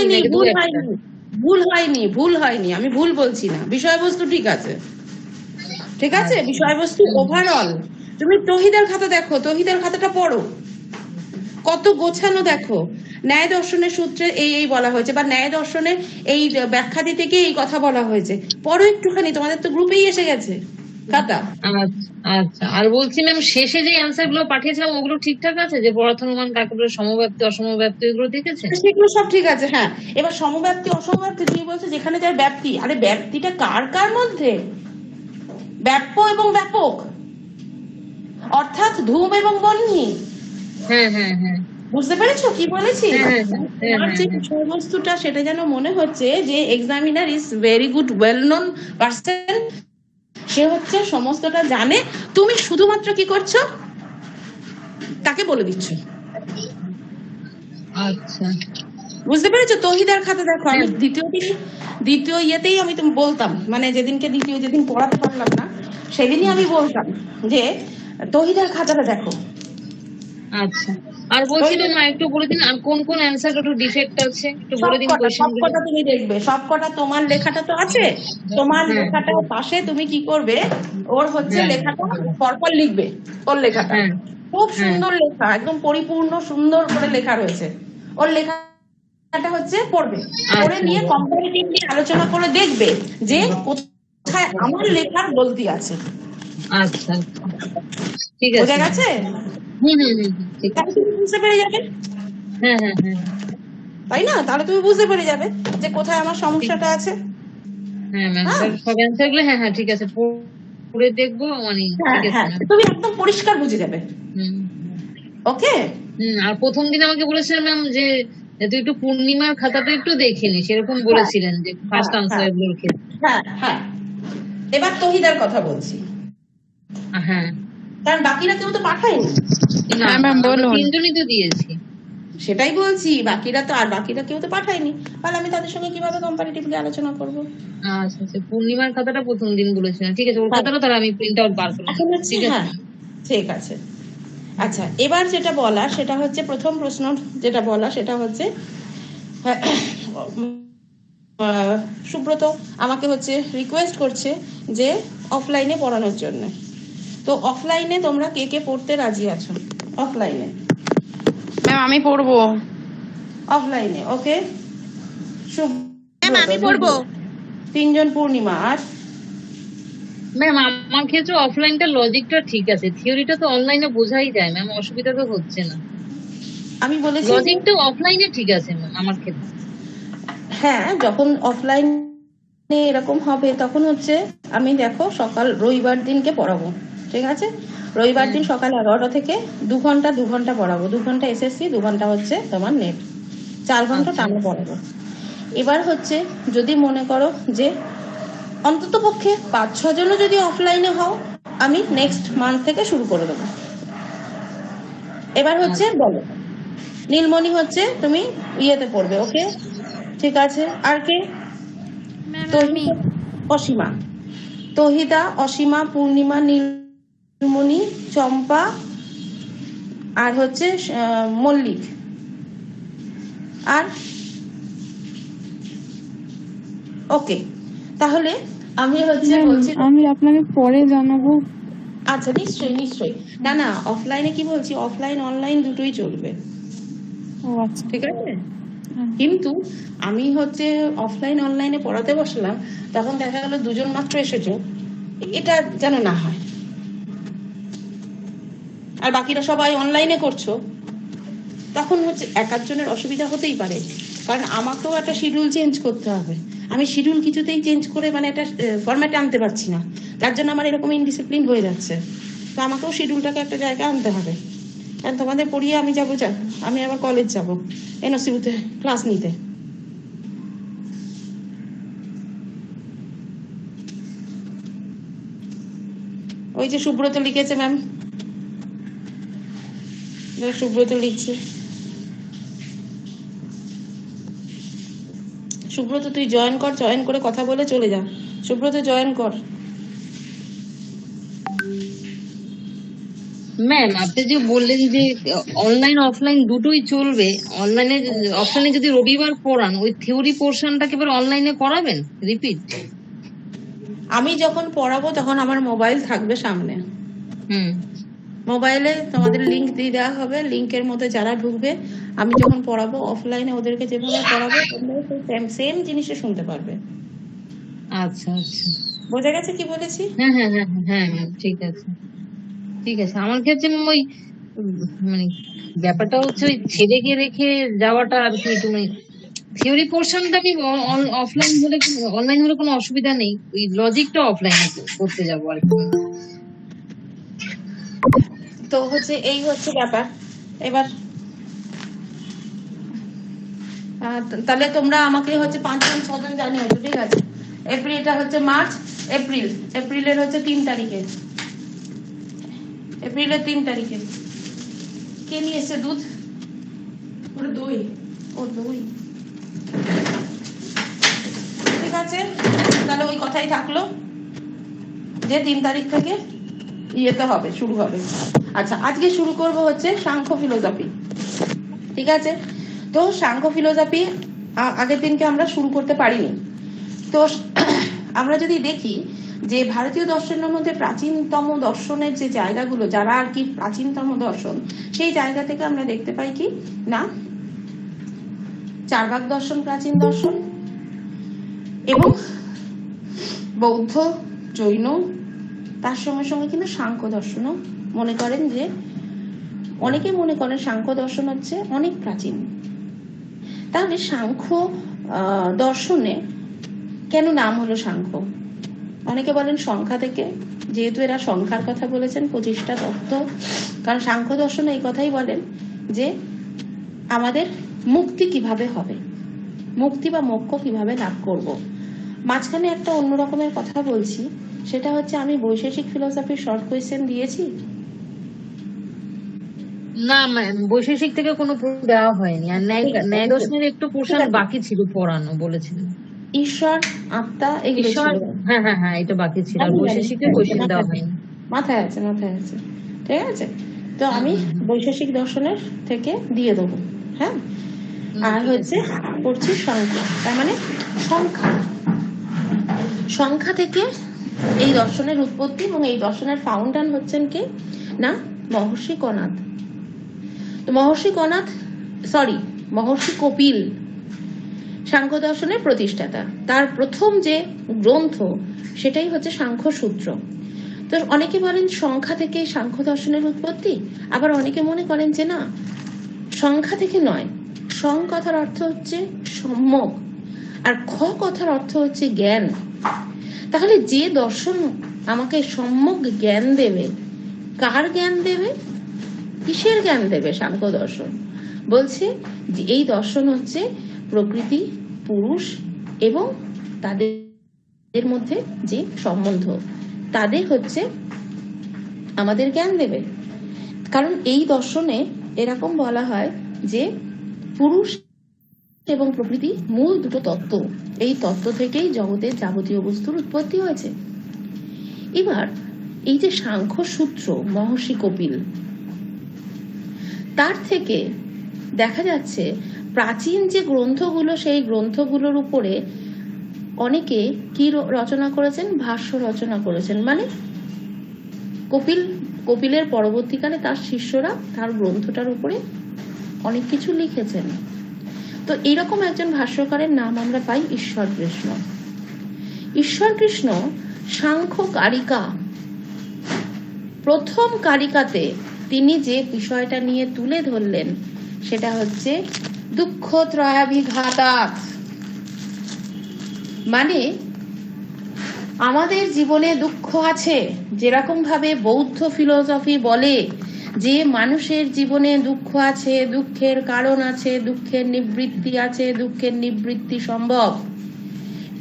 হয়নি, নাকি ভুল হয়নি, ভুল হয়নি, ভুল হয়নি, আমি ভুল বলছি না, বিষয়বস্তু ঠিক আছে, ঠিক আছে, আচ্ছা। বিষয়বস্তু ওভারঅল। তুমি তহিদার খাতা দেখো, তহিদার খাতাটা পড়ো, কত গোছানো দেখো। ন্যায় দর্শনের সূত্রে এই এই বলা হয়েছে, বা ন্যায় দর্শনের এই ব্যাখ্যা দিতে গিয়ে এই কথা বলা হয়েছে, পড়ো একটুখানি, তোমাদের তো গ্রুপেই এসে গেছে খাতা। আচ্ছা আচ্ছা, আর বলছি ম্যাম শেষে যে অ্যান্সার গুলো পাঠিয়েছিলাম ওগুলো ঠিকঠাক আছে? যে পদার্থনুমান কাকে বলে, সমব্যাপ্তি অসমব্যাপ্তি, এগুলো দেখেছেন? সেগুলো সব ঠিক আছে, হ্যাঁ। এবার সমব্যাপ্তি অসমব্যাপ্তি তুমি বলছো যেখানে যার ব্যাপ্তি, আরে ব্যাপ্তিটা কার কার মধ্যে, ব্যাপ্য এবং ব্যাপক, অর্থাৎ ধূম এবং বহ্নি। হ্যাঁ হ্যাঁ হ্যাঁ বুঝতে পেরেছো কি বলেছি? হ্যাঁ হ্যাঁ হ্যাঁ তোমার হ্যাঁ যে হ্যাঁ। বিষয়বস্তুটা সেটা যেন মনে হচ্ছে যে examiner is very good well known person, সে হচ্ছে সমস্তটা জানে, তুমি শুধুমাত্র কি করছো, তাকে বলে দিচ্ছ। আচ্ছা। বুঝতে পেরেছো? তহিদার খাতা দেখো, আমি হ্যাঁ দ্বিতীয় ইয়েতেই আমি তুমি বলতাম, মানে যেদিন পড়াতে পারলাম না সেদিনই আমি বলতাম যে তহিদার খাতাটা দেখো। আচ্ছা, আর বলছিলাম না একটু বলে দিন আর কোন কোন অ্যান্সার একটু ডিফেক্ট আছে, একটু বলে দিন কোয়েশ্চেন গুলো। সবকটা তুমি দেখবে, সবকটা তোমার লেখাটা তো আছে, তোমার হ্যাঁ লেখাটার পাশে তুমি কি করবে, ওর হচ্ছে হ্যাঁ লেখাটা পরপর লিখবে, ওর লেখাটা হ্যাঁ খুব হ্যাঁ। সুন্দর লেখা, একদম পরিপূর্ণ সুন্দর করে লেখা রয়েছে, ওর লেখাটা হচ্ছে পড়বে, পড়ে আচ্ছা নিয়ে কম্পারেটিভলি আলোচনা করে দেখবে যে কোথায় আমার লেখার গলতি আছে। আচ্ছা আচ্ছা, ঠিক বোঝা আছে। গেছে? ঠিক তাহলে আছে। তুমি বুঝতে পেরে যাবে, হ্যাঁ হ্যাঁ হ্যাঁ তাই না? তাহলে তুমি বুঝতে পেরে যাবে যে কোথায় আমার ঠিক। সমস্যাটা আছে। হ্যাঁ ম্যাম, হ্যাঁ সব অ্যান্সার গুলো, হ্যাঁ হ্যাঁ ঠিক আছে, পড়ে দেখবো মানে। হ্যাঁ ঠিক আছে হ্যাঁ, ম্যাম। তুমি একদম পরিষ্কার বুঝে যাবে। হুম ওকে। আর প্রথম দিন আমাকে বলেছিলেন ম্যাম যে তুই একটু পূর্ণিমার খাতাটা একটু দেখে নিস, এরকম হ্যাঁ বলেছিলেন যে হ্যাঁ ফার্স্ট আনসার হ্যাঁ এগুলোর ক্ষেত্রে। হ্যাঁ হ্যাঁ। এবার তহিদার কথা বলছি, হ্যাঁ। কারণ বাকিরা কেউ তো পাঠায়নি। না হ্যাঁ না, ম্যাম আমরা বলুন। তিনজনই তো দিয়েছি। সেটাই বলছি, বাকিরা কেউ তো পাঠায়নি, তাহলে আমি তাদের সঙ্গে কিভাবে কম্পারেটিভলি আলোচনা করব? আচ্ছা আচ্ছা, পূর্ণিমার খাতাটা প্রথম দিন বলেছিলেন, ঠিক আছে, ওর হ্যাঁ, খাতাটা তাহলে আমি প্রিন্ট আউট বার করে এখন নেবো, হচ্ছে, ঠিক আছে। হ্যাঁ ঠিক আছে। আচ্ছা, এবার যেটা বলা সেটা হচ্ছে, প্রথম প্রশ্ন যেটা বলা সেটা হচ্ছে, সুব্রত আমাকে হচ্ছে রিকোয়েস্ট করছে যে অফলাইনে পড়ানোর জন্য। তো অফলাইনে তোমরা কে কে পড়তে রাজি আছো? অফলাইনে, ম্যাম আমি পড়বো। অফলাইনে ওকে। ম্যাম সুব্রত আমি পড়বো। তিনজন, পূর্ণিমা আর ম্যাম আমার ক্ষেত্রে অফলাইনটা লজিকটা ঠিক আছে, থিওরিটা তো অনলাইনে বোঝাই যায় ম্যাম, অসুবিধা তো হচ্ছে না। আমি বলেছি যে লজিকটা অফলাইনে ঠিক আছে ম্যাম আমার ক্ষেত্রে। হ্যাঁ, যখন অফলাইন এরকম হবে তখন হচ্ছে আমি দেখো সকাল রবিবার দিনকে পড়াবো, ঠিক আছে, রবিবার দিন সকাল 11টা থেকে 2 ঘন্টা পড়াবো, 2 ঘন্টা এসএসসি, 2 ঘন্টা হচ্ছে তোমার নেট, 4 ঘন্টা আচ্ছা টানা পড়াবো। এবার হচ্ছে যদি মনে করো যে অন্তত পক্ষে 5-6 জনও যদি অফলাইনে হও, আমি নেক্সট মান্থ থেকে শুরু করে দেবো। এবার হচ্ছে আচ্ছা বলো, নীলমণি হচ্ছে তুমি ইয়েতে পড়বে, ওকে ঠিক আছে, আর কে? ম্যাম আমি। তহিদা, অসীমা, তহিদা, অসীমা, পূর্ণিমা, নীলমণি, চম্পা, আর হচ্ছে মল্লিক, আর ওকে। তাহলে আমি হচ্ছে বলছি, আমি আপনাকে পরে জানাবো। আচ্ছা নিশ্চয়ই নিশ্চয়ই, না না অফলাইনে কি বলছি, অফলাইন অনলাইন দুটোই চলবে, ও আচ্ছা। ঠিক আছে। কিন্তু আমি হচ্ছে অফলাইন অনলাইনে পড়াতে বসলাম, তখন দেখা গেল 2জন মাত্র এসেছো, এটা যেন না হয়, আর বাকিরা সবাই অনলাইনে করছো, তখন হচ্ছে এক একজনের অসুবিধা হতেই পারে, কারণ আমাকেও একটা শিডিউল চেঞ্জ করতে হবে, আমি শিডিউল কিছুতেই চেঞ্জ করে মানে একটা ফরম্যাটে আনতে পারছি না, তার জন্য আমার এরকম ইনডিসিপ্লিন হয়ে যাচ্ছে, তো আমাকেও শিডিউলটাকে একটা জায়গায় আনতে হবে, কারণ তোমাদের পড়িয়ে আমি যাবো, আমি আবার কলেজ যাবো এনওসিউতে ক্লাস নিতে। ওই যে সুব্রত লিখেছে ম্যাম, সুব্রত লিখছে, সুব্রত তুই জয়েন কর, জয়েন করে কথা বলে চলে যা, সুব্রত জয়েন কর। ম্যাম আপনি যে বললেন যে অনলাইন অফলাইন দুটোই চলবে, অনলাইনে অফলাইনে যদি রবিবার পড়ান ওই থিওরি পোর্শনটাকে এবার অনলাইনে করাবেন রিপিট? আমি যখন পড়াবো তখন আমার মোবাইল থাকবে সামনে, হুম। মোবাইলে তোমাদের লিংক দিয়ে দেওয়া হবে, লিংকের মধ্যে যারা ঢুকবে আমি যখন পড়াবো অফলাইনে ওদেরকে যেভাবে পড়াবো তোমরা সেম জিনিসে শুনতে পারবে। আচ্ছা আচ্ছা, বোঝা গেছে কি বলেছি? হ্যাঁ হ্যাঁ হ্যাঁ হ্যাঁ ম্যাম ঠিক আছে ঠিক আছে। আমার ক্ষেত্রে ম্যাম ওই মানে ব্যাপারটা হচ্ছে ওই ছেলেকে রেখে যাওয়াটা আর কি, একটু মানে থিওরি পোর্শনটা আমি অফলাইন হলে অনলাইন হলে কোনো অসুবিধা নেই, ওই লজিকটা অফলাইনে করতে যাবো আর কি। তো হচ্ছে এই হচ্ছে ব্যাপার। এবার তাহলে তোমরা আমাকে হচ্ছে 5 জন 6 জন জানিয়েছো, ঠিক আছে? এটা হচ্ছে মার্চ, এপ্রিলের হচ্ছে 3 তারিখে, এপ্রিলের 3 তারিখে কে নিয়ে এসছে দুধ? ওর দই, ওর দই, ঠিক আছে। তাহলে ওই কথাই থাকলো যে 3 তারিখ থেকে ইয়েতে হবে, শুরু হবে। আচ্ছা, আজকে শুরু করব হচ্ছে সাংখ্য ফিলোসফি, ঠিক আছে? তো সাংখ্য ফিলোসফি আগের দিনকে আমরা শুরু করতে পারিনি। তো আমরা যদি দেখি যে ভারতীয় দর্শনের মধ্যে প্রাচীনতম দর্শনের যে জায়গাগুলো, যারা আর কি প্রাচীনতম দর্শন, সেই জায়গা থেকে আমরা দেখতে পাই কি না, চার্বাক দর্শন প্রাচীন দর্শন, এবং বৌদ্ধ, জৈন, তার সঙ্গে সঙ্গে কিন্তু সাংখ্য দর্শনও মনে করেন যে, অনেকে মনে করেন সাংখ্য দর্শন হচ্ছে অনেক প্রাচীন। তাহলে সাংখ্য দর্শনে কেন নাম হলো সাংখ্য? অনেকে বলেন সংখ্যা থেকে, যেহেতু এরা সংখ্যার কথা বলেছেন 25টা তত্ত্ব, কারণ সাংখ্য দর্শনে এই কথাই বলেন যে আমাদের মুক্তি কিভাবে হবে, মুক্তি বা মোক্ষ কিভাবে লাভ করব। মাঝখানে একটা অন্য রকমের কথা বলছি, সেটা হচ্ছে আমি বৈশেষিক ফিলোসফির শর্ট কোয়েশ্চেন দিয়েছি না ম্যাম, বৈশেষিক থেকে কোনো প্রশ্ন দেওয়া হয়নি, আর ন্যায় দর্শনের একটু পোর্শন বাকি ছিল পড়ানো বলেছিলেন। ঈশ্বর, আত্মা, এগুলো ঈশ্বর, ছিল। হ্যাঁ হ্যাঁ হ্যাঁ এটা বাকি ছিল, আর বৈশেষিকে কোশ্চেন দেওয়া হয়নি। মাথায় আছে, মাথায় আছে, ঠিক আছে। তো আমি বৈশেষিক দর্শনের থেকে দিয়ে দেবো, হ্যাঁ। আর হচ্ছে পড়ছি সংখ্যা, তার মানে সংখ্যা, সংখ্যা থেকে এই দর্শনের উৎপত্তি, এবং এই দর্শনের ফাউন্ডার হচ্ছেন কে না, মহর্ষি কনাদ। তো মহর্ষি কপিল সাংখ্য দর্শনের প্রতিষ্ঠাতা। তার প্রথম যে গ্রন্থ সেটাই হচ্ছে সাংখ্য সূত্র। তো অনেকে বলেন সংখ্যা থেকে সাংখ্য দর্শনের উৎপত্তি, আবার অনেকে মনে করেন যে না, সংখ্যা থেকে নয়, সং কথার অর্থ হচ্ছে সম্যক, আর খ কথার অর্থ হচ্ছে জ্ঞান। তাহলে যে দর্শন আমাকে সম্যক জ্ঞান দেবে, কার জ্ঞান দেবে, কিসের জ্ঞান দেবে? সাংখ্য দর্শন বলছে যে এই দর্শন হচ্ছে প্রকৃতি, পুরুষ এবং তাদের মধ্যে যে সম্বন্ধ, তাদের হচ্ছে আমাদের জ্ঞান দেবে। কারণ এই দর্শনে এরকম বলা হয় যে পুরুষ এবং প্রকৃতি মূল দুটো তত্ত্ব, এই তত্ত্ব থেকেই জগতের যাবতীয় বস্তুর উৎপত্তি হয়েছে। এবার এই যে সাংখ্য সূত্র মহর্ষি কপিল, তার থেকে দেখা যাচ্ছে প্রাচীন যে গ্রন্থগুলো, সেই গ্রন্থগুলোর উপরে অনেকে কি রচনা করেছেন, ভাষ্য রচনা করেছেন। মানে কপিলের পরবর্তীকালে তার শিষ্যরা তার গ্রন্থটার উপরে অনেক কিছু লিখেছেন। তো এইরকম একজন ভাষ্যকারের নাম আমরা পাই ঈশ্বর কৃষ্ণ। ঈশ্বর কৃষ্ণ সাংখ্য কারিকা, প্রথম কারিকাতে তিনি যে বিষয়টা নিয়ে তুলে ধরলেন সেটা হচ্ছে দুঃখ ত্রয়াভিঘাতাৎ। মানে আমাদের জীবনে দুঃখ আছে, যেরকম ভাবে বৌদ্ধ ফিলোসফি বলে যে মানুষের জীবনে দুঃখ আছে, দুঃখের কারণ আছে, দুঃখের নিবৃত্তি আছে, দুঃখের নিবৃত্তি সম্ভব,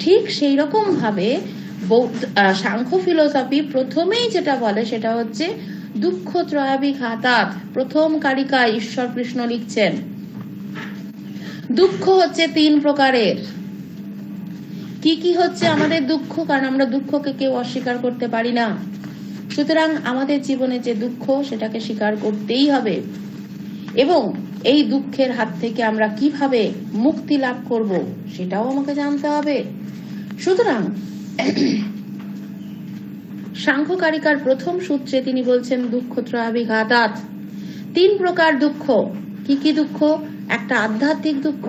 ঠিক সেই রকম ভাবে সাংখ্য ফিলোসফি প্রথমেই যেটা বলে সেটা হচ্ছে দুঃখ ত্রয়াভিঘাতাৎ। প্রথম কারিকা ঈশ্বর কৃষ্ণ লিখছেন দুঃখ হচ্ছে 3 প্রকারের। কি কি হচ্ছে আমাদের দুঃখ? কারণ আমরা দুঃখকে কেউ অস্বীকার করতে পারি না। সুতরাং আমাদের জীবনে যে দুঃখ সেটাকে স্বীকার করতেই হবে, এবং এই দুঃখের হাত থেকে আমরা কিভাবে মুক্তি লাভ করব সেটাও আমাকে জানতে হবে। সুতরাং সাংখ্যকারিকার প্রথম সূত্রে তিনি বলছেন দুঃখ ত্রয়াভিঘাতাৎ, 3 প্রকার দুঃখ। কি কি দুঃখ? একটা আধ্যাত্মিক দুঃখ,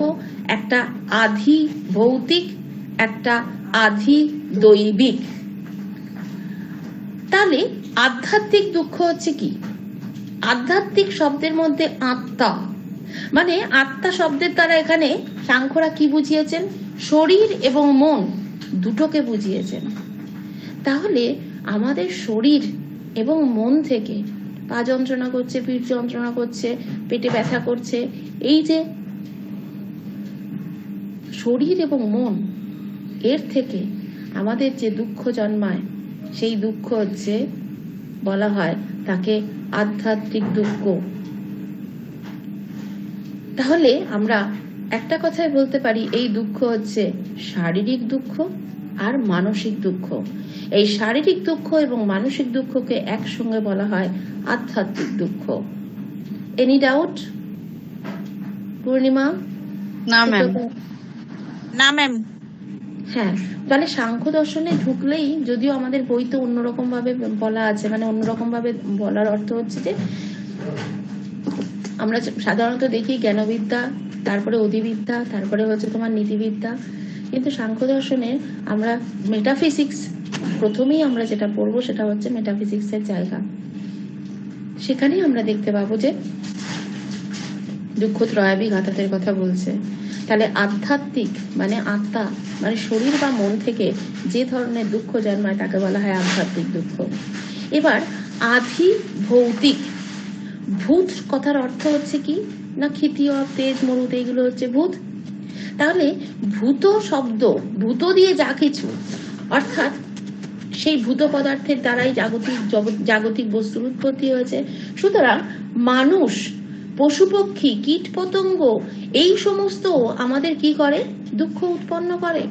একটা আধি ভৌতিক, একটা আধি দৈবিক। তাহলে আধ্যাত্মিক দুঃখ হচ্ছে কি? আধ্যাত্মিক শব্দের মধ্যে আত্মা, মানে আত্মা শব্দের দ্বারা এখানে সাংখ্যরা কি বুঝিয়েছেন? শরীর এবং মন দুটোকে বুঝিয়েছেন। তাহলে আমাদের শরীর এবং মন থেকে পা যন্ত্রণা করছে, পিঠ যন্ত্রণা করছে, পেটে ব্যথা করছে, এই যে শরীর এবং মন, এর থেকে আমাদের যে দুঃখ জন্মায় সেই দুঃখ হচ্ছে, বলা হয় তাকে আধ্যাত্মিক দুঃখ। তাহলে আমরা একটা কথাই বলতে পারি, এই দুঃখ হচ্ছে শারীরিক দুঃখ আর মানসিক দুঃখ। এই শারীরিক দুঃখ এবং মানসিক দুঃখকে একসঙ্গে বলা হয় আধ্যাত্মিক দুঃখ। এনি ডাউট পূর্ণিমা? না ম্যাম, না ম্যাম। হ্যাঁ, তাহলে সাংখ্য দর্শনে ঢুকলেই, যদিও আমাদের বইতে অন্যরকম ভাবে বলা আছে, মানে অন্যরকম ভাবে বলার অর্থ হচ্ছে যে আমরা সাধারণত দেখি জ্ঞানবিদ্যা, তারপরে অধিবিদ্যা, তারপরে হচ্ছে তোমার নীতিবিদ্যা, কিন্তু সাংখ্য দর্শনে আমরা মেটাফিজিক্স প্রথমেই আমরা যেটা পড়বো সেটা হচ্ছে মেটাফিজিক্সের জায়গা। সেখানেই আমরা দেখতে পাবো যে দুঃখ ত্রয়াভিঘাতাতের কথা বলছে। তাহলে আধ্যাত্মিক মানে আত্মা, মানে শরীর বা মন থেকে যে ধরনের দুঃখ জন্মায় তাকে বলা হয় আধ্যাত্মিক দুঃখ। এবার আধি ভৌতিক, ভূত কথার অর্থ হচ্ছে কি না, ক্ষিতীয়, তেজ, মরুত, এগুলো হচ্ছে ভূত। তাহলে ভূত শব্দ, ভূত দিয়ে যা কিছু, অর্থাৎ সেই ভূত পদার্থের দ্বারাই জাগতিক বস্তুর উৎপত্তি হয়েছে। সুতরাং মানুষ, পশু পক্ষী, কীট পতঙ্গ, এই সমস্ত আমাদের কি করে? দুঃখ উৎপন্ন করে।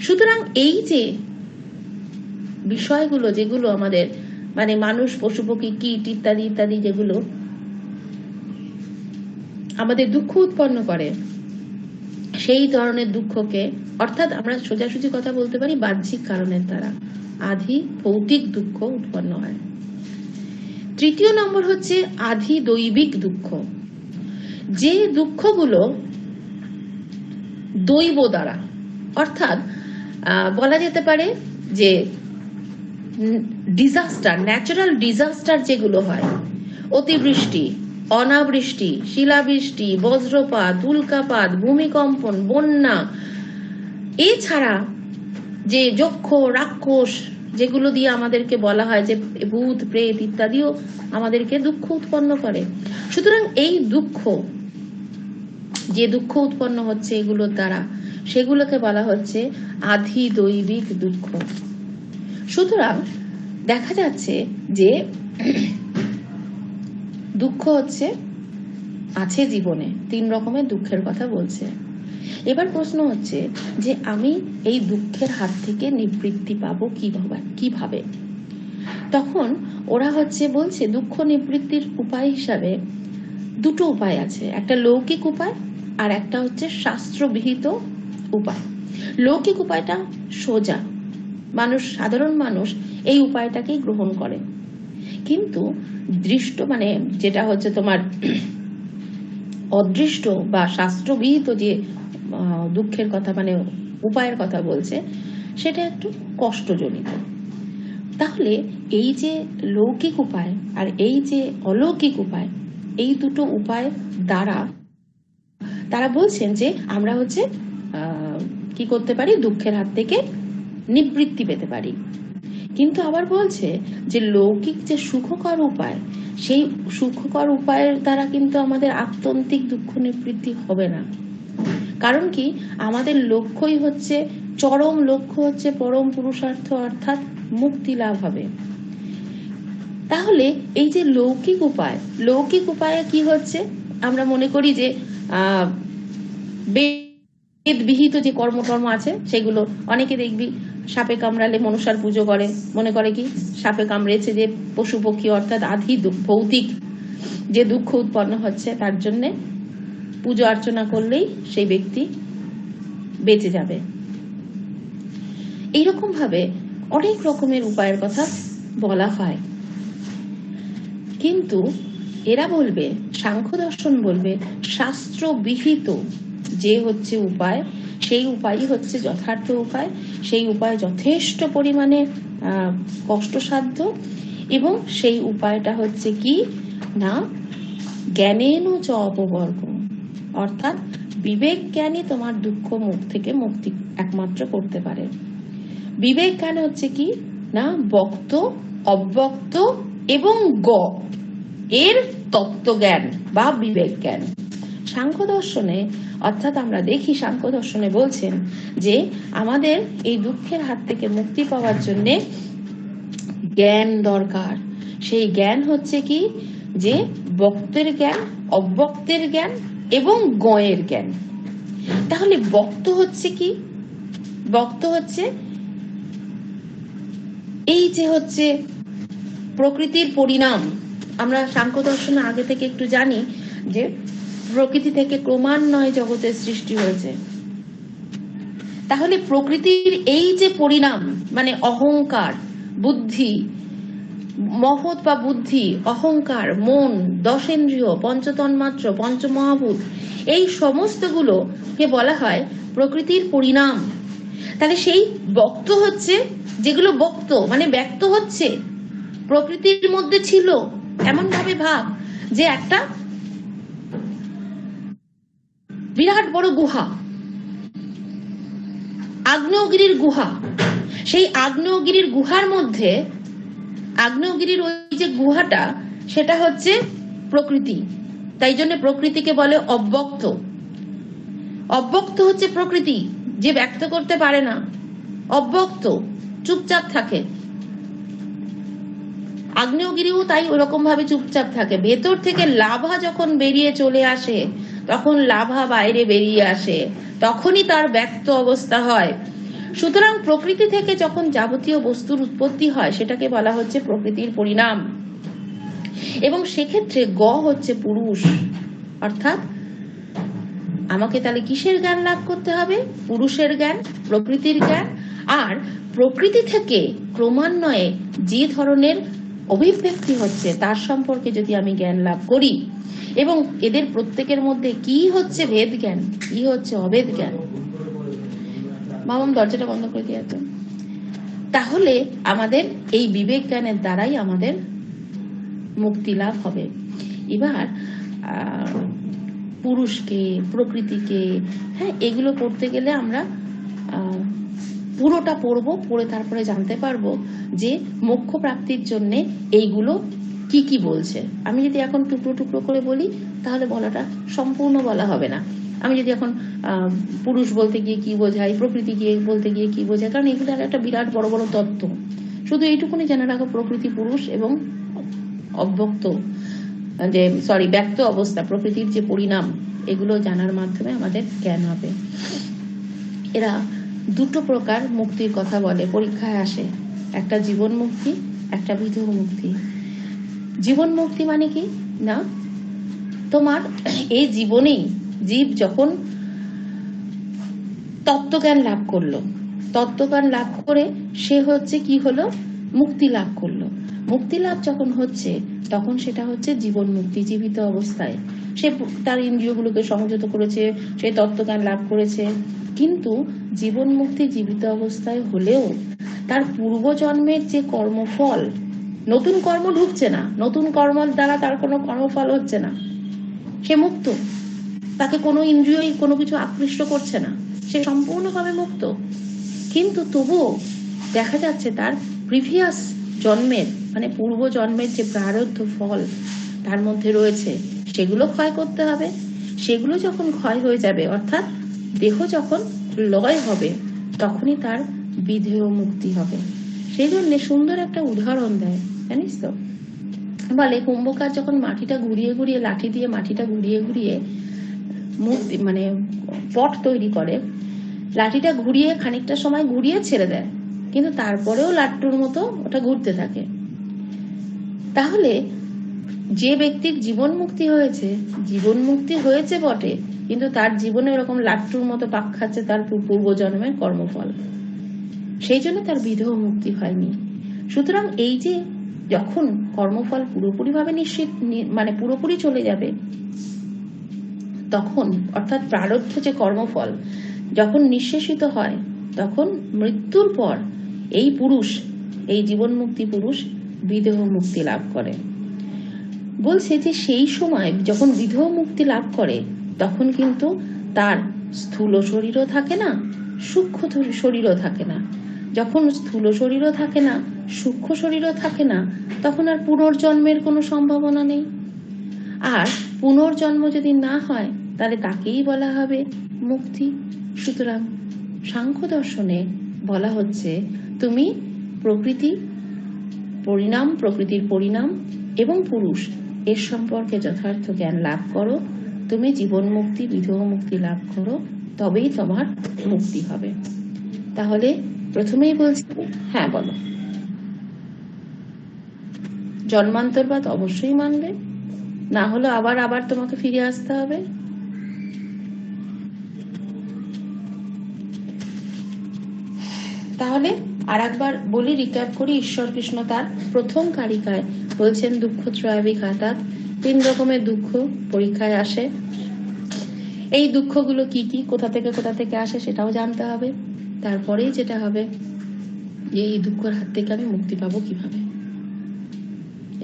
সুতরাং এই যে বিষয়গুলো, যেগুলো আমাদের মানে মানুষ, পশু পক্ষী, কীট ইত্যাদি ইত্যাদি, যেগুলো আমাদের দুঃখ উৎপন্ন করে, সেই ধরনের দুঃখকে, অর্থাৎ আমরা সোজাসুজি কথা বলতে পারি বাহ্যিক কারণের দ্বারা আধি ভৌতিক দুঃখ উৎপন্ন হয়। তৃতীয় নম্বর হচ্ছে আধি দৈবিক দুঃখ, যে দুঃখগুলো দৈব দ্বারা, অর্থাৎ বলা যেতে পারে যে ডিজাস্টার, ন্যাচারাল ডিজাস্টার যেগুলো হয়, অতিবৃষ্টি, অনাবৃষ্টি, শিলাবৃষ্টি, বজ্রপাত, উল্কাপাত, ভূমিকম্পন, বন্যা, এছাড়া যে যক্ষ, রাক্ষস, যেগুলো দিয়ে আমাদেরকে বলা হয় যে ভূত, প্রেত ইত্যাদিও আমাদেরকে দুঃখ উৎপন্ন করে। সুতরাং এই দুঃখ, যে দুঃখ উৎপন্ন হচ্ছে এগুলোর দ্বারা, সেগুলোকে বলা হচ্ছে আধি দৈবিক দুঃখ। সুতরাং দেখা যাচ্ছে যে দুঃখ আছে জীবনে, 3 রকমের দুঃখের কথা বলছে। এবার প্রশ্ন হচ্ছে যে আমি এই দুঃখের হাত থেকে নিবৃত্তি পাবো কিভাবে? তখন ওরা বলছে দুঃখ নিবৃত্তির উপায় হিসাবে 2টো উপায় আছে, একটা লৌকিক উপায় আর একটা হচ্ছে শাস্ত্রবিহিত উপায়। লৌকিক উপায়টা সোজা, সাধারণ মানুষ এই উপায়টাকেই গ্রহণ করে, কিন্তু দৃষ্ট মানে যেটা হচ্ছে তোমার অদৃষ্ট বা শাস্ত্রবিহিত যে দুঃখের কথা, মানে উপায়ের কথা বলছে, সেটা একটু কষ্টজনিত। তাহলে এই যে লৌকিক উপায় আর এই যে অলৌকিক উপায়, এই 2টো উপায় দ্বারা তারা বলছেন যে আমরা কি করতে পারি, দুঃখের হাত থেকে নিবৃত্তি পেতে পারি। কিন্তু আবার বলছে যে লৌকিক যে সুখকর উপায়, সেই সুখকর উপায়ের দ্বারা কিন্তু আমাদের আত্যন্তিক দুঃখ নিবৃত্তি হবে না। কারণ কি, আমাদের লক্ষ্যই হচ্ছে, চরম লক্ষ্য হচ্ছে পরম পুরুষার্থ, অর্থাৎ মুক্তি লাভ হবে। তাহলে এই যে লৌকিক উপায়ে কি হচ্ছে, আমরা মনে করি যে বেদ বিহিত যে কর্মটর্ম আছে সেগুলো, অনেকে দেখবি সাপে কামড়ালে মনসার পুজো করে, মনে করে কি সাপে কামড়েছে যে পশু পক্ষী অর্থাৎ আধি ভৌতিক যে দুঃখ উৎপন্ন হচ্ছে তার জন্য পুজো অর্চনা করলেই সেই ব্যক্তি বেঁচে যাবে। এইরকম ভাবে অনেক রকমের উপায়ের কথা বলা হয়, কিন্তু এরা বলবে, সাংখ্য দর্শন বলবে শাস্ত্র বিহিত যে হচ্ছে উপায়, সেই উপায়ই হচ্ছে যথার্থ উপায়, সেই উপায় যথেষ্ট পরিমাণে কষ্টসাধ্য, এবং সেই উপায়টা হচ্ছে কি না জ্ঞানেনু চ অপবর্গ, অর্থাৎ বিবেক জ্ঞানী তোমার দুঃখ মুখ থেকে মুক্তি একমাত্র করতে পারে। বিবেক জ্ঞান হচ্ছে কি না বক্ত, অব্যক্ত এবং গ এর তত্ত্বজ্ঞান বা বিবেক জ্ঞান। সাংখ্য দর্শনে অর্থাৎ আমরা দেখি সাংখ্য দর্শনে বলছেন যে আমাদের এই দুঃখের হাত থেকে মুক্তি পাওয়ার জন্য জ্ঞান দরকার। সেই জ্ঞান হচ্ছে কি যে বক্তের জ্ঞান, অব্যক্তের জ্ঞান এবং গয়ের জ্ঞান। তাহলে বক্ত হচ্ছে কি? বক্ত হচ্ছে এই যে হচ্ছে প্রকৃতির পরিণাম। আমরা সাংখ্য দর্শনে আগে থেকে একটু জানি যে প্রকৃতি থেকে ক্রমান্বয়ে জগতের সৃষ্টি হয়েছে। তাহলে প্রকৃতির এই যে পরিণাম মানে অহংকার, বুদ্ধি, মহৎ বা বুদ্ধি, অহংকার, মন, দশেন্দ্রিয়, পঞ্চতন্মাত্র, পঞ্চমহাভূত, এই সমস্তগুলোকে বলা হয় প্রকৃতির পরিণাম। তাহলে সেই বক্ত হচ্ছে যেগুলো বক্ত মানে ব্যক্ত হচ্ছে প্রকৃতির মধ্যে ছিল, এমন ভাবে ভাব যে একটা বিরাট বড় গুহা, আগ্নেয়গিরির গুহা। সেই আগ্নেয়গিরির গুহার মধ্যে আগ্নেয়গিরির ওই যে গুহাটা সেটা হচ্ছে প্রকৃতি। তাই জন্য প্রকৃতিকে বলে অব্যক্ত। অব্যক্ত হচ্ছে প্রকৃতি, যে ব্যক্ত করতে পারে না, অব্যক্ত, চুপচাপ থাকে। আগ্নেয়গিরিও তাই ওরকম ভাবে চুপচাপ থাকে। ভেতর থেকে লাভা যখন বেরিয়ে চলে আসে, তখন লাভা বাইরে বেরিয়ে আসে, তখনই তার ব্যক্ত অবস্থা হয়। সুতরাং প্রকৃতি থেকে যখন যাবতীয় বস্তুর উৎপত্তি হয় সেটাকে বলা হচ্ছে প্রকৃতির পরিণাম। এবং সেক্ষেত্রে গ হচ্ছে পুরুষ, অর্থাৎ আমাকে তাহলে কিসের জ্ঞান লাভ করতে হবে? পুরুষের জ্ঞান, প্রকৃতির জ্ঞান। আর প্রকৃতি থেকে ক্রমান্বয়ে যে ধরনের অভিব্যক্তি হচ্ছে তার সম্পর্কে যদি আমি জ্ঞান লাভ করি, এবং এদের প্রত্যেকের মধ্যে কি হচ্ছে ভেদ জ্ঞান, কি হচ্ছে অভেদ জ্ঞান। মামাম দরজাটা বন্ধ করে দিয়ে, তাহলে আমাদের এই বিবেক জ্ঞানের দ্বারাই আমাদের মুক্তি লাভ হবে। এবার পুরুষকে, প্রকৃতিকে, হ্যাঁ, এগুলো পড়তে গেলে আমরা পুরোটা পড়বো, পড়ে তারপরে জানতে পারবো যে মোক্ষ প্রাপ্তির জন্য এইগুলো কি কি বলছে। আমি যদি এখন টুকরো টুকরো করে বলি তাহলে বলাটা সম্পূর্ণ বলা হবে না। আমি যদি এখন পুরুষ বলতে গিয়ে কি বোঝাই, প্রকৃতি গিয়ে বলতে গিয়ে কি বোঝাই, কারণ এগুলো একটা বিরাট বড় বড় তত্ত্ব। শুধু এইটুকুনি জানা রাখো প্রকৃতি, পুরুষ এবং অব্যক্ত যে ব্যক্ত অবস্থা, প্রকৃতির যে পরিণাম, এগুলো জানার মাধ্যমে আমাদের জ্ঞান হবে। এরা দুটো প্রকার মুক্তির কথা বলে, পরীক্ষায় আসে, একটা জীবন মুক্তি, একটা বিদেহ মুক্তি। জীবন মুক্তি মানে কি না, তোমার এই জীবনেই জীব যখন তত্ত্বজ্ঞান লাভ করলো, তত্ত্বজ্ঞান লাভ করে সে হচ্ছে কি হলো, মুক্তি লাভ করলো। মুক্তি লাভ যখন হচ্ছে তখন সেটা হচ্ছে জীবন মুক্তি। জীবিত অবস্থায় সে তার ইন্দ্রিয়গুলোকে সংযত করেছে, সে তত্ত্বজ্ঞান লাভ করেছে, কিন্তু জীবন মুক্তি জীবিত অবস্থায় হলেও তার পূর্বজন্মের যে কর্মফল, নতুন কর্ম ঢুকছে না, নতুন কর্মের দ্বারা তার কোনো কর্মফল হচ্ছে না, সে মুক্ত। তাকে কোনো ইন্দ্রিয়ই কোনো কিছু আকৃষ্ট করছে না, সে সম্পূর্ণভাবে মুক্ত। কিন্তু তবুও দেখা যাচ্ছে তার প্রিভিয়াস জন্মের মানে পূর্ব জন্মের যে প্রারব্ধ ফল তার মধ্যে রয়েছে, সেগুলো ক্ষয় করতে হবে। সেগুলো যখন ক্ষয় হয়ে যাবে, অর্থাৎ দেহ যখন লয় হবে, তখনই তার বিদেহ মুক্তি হবে। সেই জন্য সুন্দর একটা উদাহরণ দেয়, জানিস তো, বলে কুম্ভকার যখন মাটিটা ঘুরিয়ে ঘুরিয়ে, লাঠি দিয়ে মাটিটা ঘুরিয়ে ঘুরিয়ে মূর্তি মানে পট তৈরি করে, লাঠিটা ঘুরিয়ে খানিকটা সময় ঘুরিয়ে ছেড়ে দেয়, কিন্তু তারপরেও লাট্টুর মতো ওটা ঘুরতে থাকে। তাহলে যে ব্যক্তির জীবন মুক্তি হয়েছে বটে, কিন্তু তার জীবনে ওরকম লাট্টুর মতো পাক খাচ্ছে তার পূর্বজন্মের কর্মফল, সেই জন্য তার বিদেহ মুক্তি হয়নি। সুতরাং এই যে যখন কর্মফল পুরোপুরি ভাবে নিশ্চিত, মানে পুরোপুরি চলে যাবে, তখন অর্থাৎ প্রারব্ধ যে কর্মফল যখন নিঃশেষিত হয়, তখন মৃত্যুর পর এই পুরুষ, এই জীবন মুক্তি পুরুষ বিদেহ মুক্তি লাভ করে। বলছে যে সেই সময় যখন বিদেহ মুক্তি লাভ করে, তখন কিন্তু তার স্থূল শরীরও থাকে না, সূক্ষ্ম শরীরও থাকে না। যখন স্থূল শরীরও থাকে না, সূক্ষ্ম শরীরও থাকে না, তখন আর পুনর্জন্মের কোনো সম্ভাবনা নেই। আর পুনর্জন্ম যদি না হয়, তাহলে তাকেই বলা হবে মুক্তি। সুতরাং সাংখ্য দর্শনে বলা হচ্ছে, তুমি প্রকৃতির পরিণাম এবং পুরুষ এর সম্পর্কে যথার্থ জ্ঞান লাভ করো, তুমি জীবন মুক্তি বিদেহ মুক্তি লাভ করো, তবেই তোমার মুক্তি হবে। তাহলে প্রথমেই বলছি, হ্যাঁ বলো, জন্মান্তরবাদ অবশ্যই মানবে, না হলে আবার তোমাকে ফিরে আসতে হবে। তাহলে আর একবার বলি, রিক্যাপ করি। ঈশ্বর কৃষ্ণ তার প্রথম কারিকায় বলছেন দুঃখ ত্রয় বিঘাতাৎ, 3 রকমের দুঃখ পরীক্ষায় আসে। এই দুঃখগুলো কি কি, কোথা থেকে আসে সেটাও জানতে হবে। তারপরেই যেটা হবে যে এই দুঃখের হাত থেকে আমি মুক্তি পাবো কিভাবে।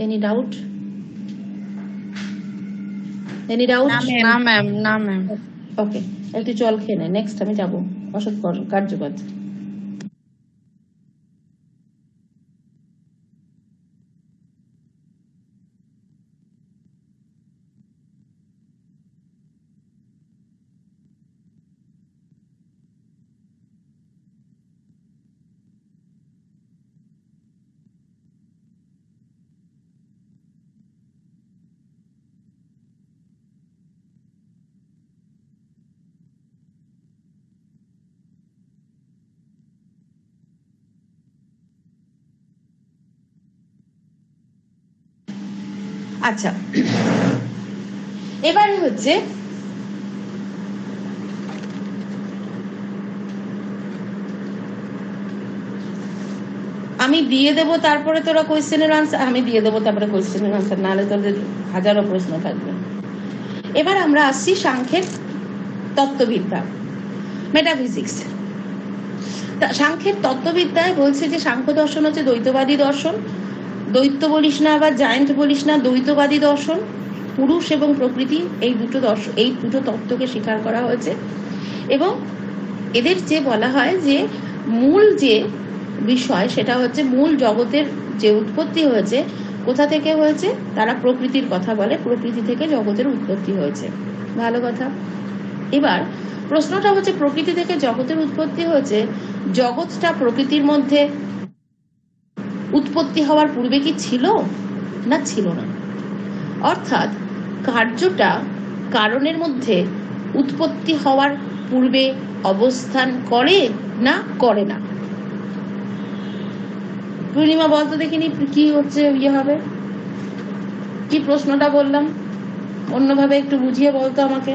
Any doubt? না ম্যাম। ওকে, একটু জল খেয়ে নে, নেক্সট আমি যাবো অসৎ কার্যবাদ। আচ্ছা, এবারে হচ্ছে আমি দিয়ে দেবো, তারপরে তোরা কোয়েশ্চেনের আনসার, আমি দিয়ে দেবো তারপরে কোয়েশ্চেনের আনসার, নাহলে তোদের হাজারো প্রশ্ন থাকবে। এবার আমরা আসছি সাংখ্যের তত্ত্ববিদ্যা, মেটাফিজিক্স। সাংখ্যের তত্ত্ববিদ্যায় বলছে যে সাংখ্য দর্শন হচ্ছে দ্বৈতবাদী দর্শন। দ্বৈত বলিস না বা জায়েন্ট বলিস না, দ্বৈতবাদী দর্শন। পুরুষ এবং প্রকৃতি এই দুটো তত্ত্বকে স্বীকার করা হয়েছে। এবং এদের যে বলা হয় যে মূল যে বিষয়, সেটা হচ্ছে মূল জগতের যে উৎপত্তি হয়েছে, কোথা থেকে হয়েছে তারা প্রকৃতির কথা বলে, প্রকৃতি থেকে জগতের উৎপত্তি হয়েছে। ভালো কথা। এবার প্রশ্নটা হচ্ছে, প্রকৃতি থেকে জগতের উৎপত্তি হয়েছে, জগৎটা প্রকৃতির মধ্যে উৎপত্তি হওয়ার পূর্বে কি ছিল না ছিল না? অর্থাৎ কার্যটা কারণের মধ্যে উৎপত্তি হওয়ার পূর্বে অবস্থান করে না করে না? পূর্ণিমা বলতো দেখিনি কি হচ্ছে হবে, কি প্রশ্নটা বললাম, অন্যভাবে একটু বুঝিয়ে বলতো আমাকে,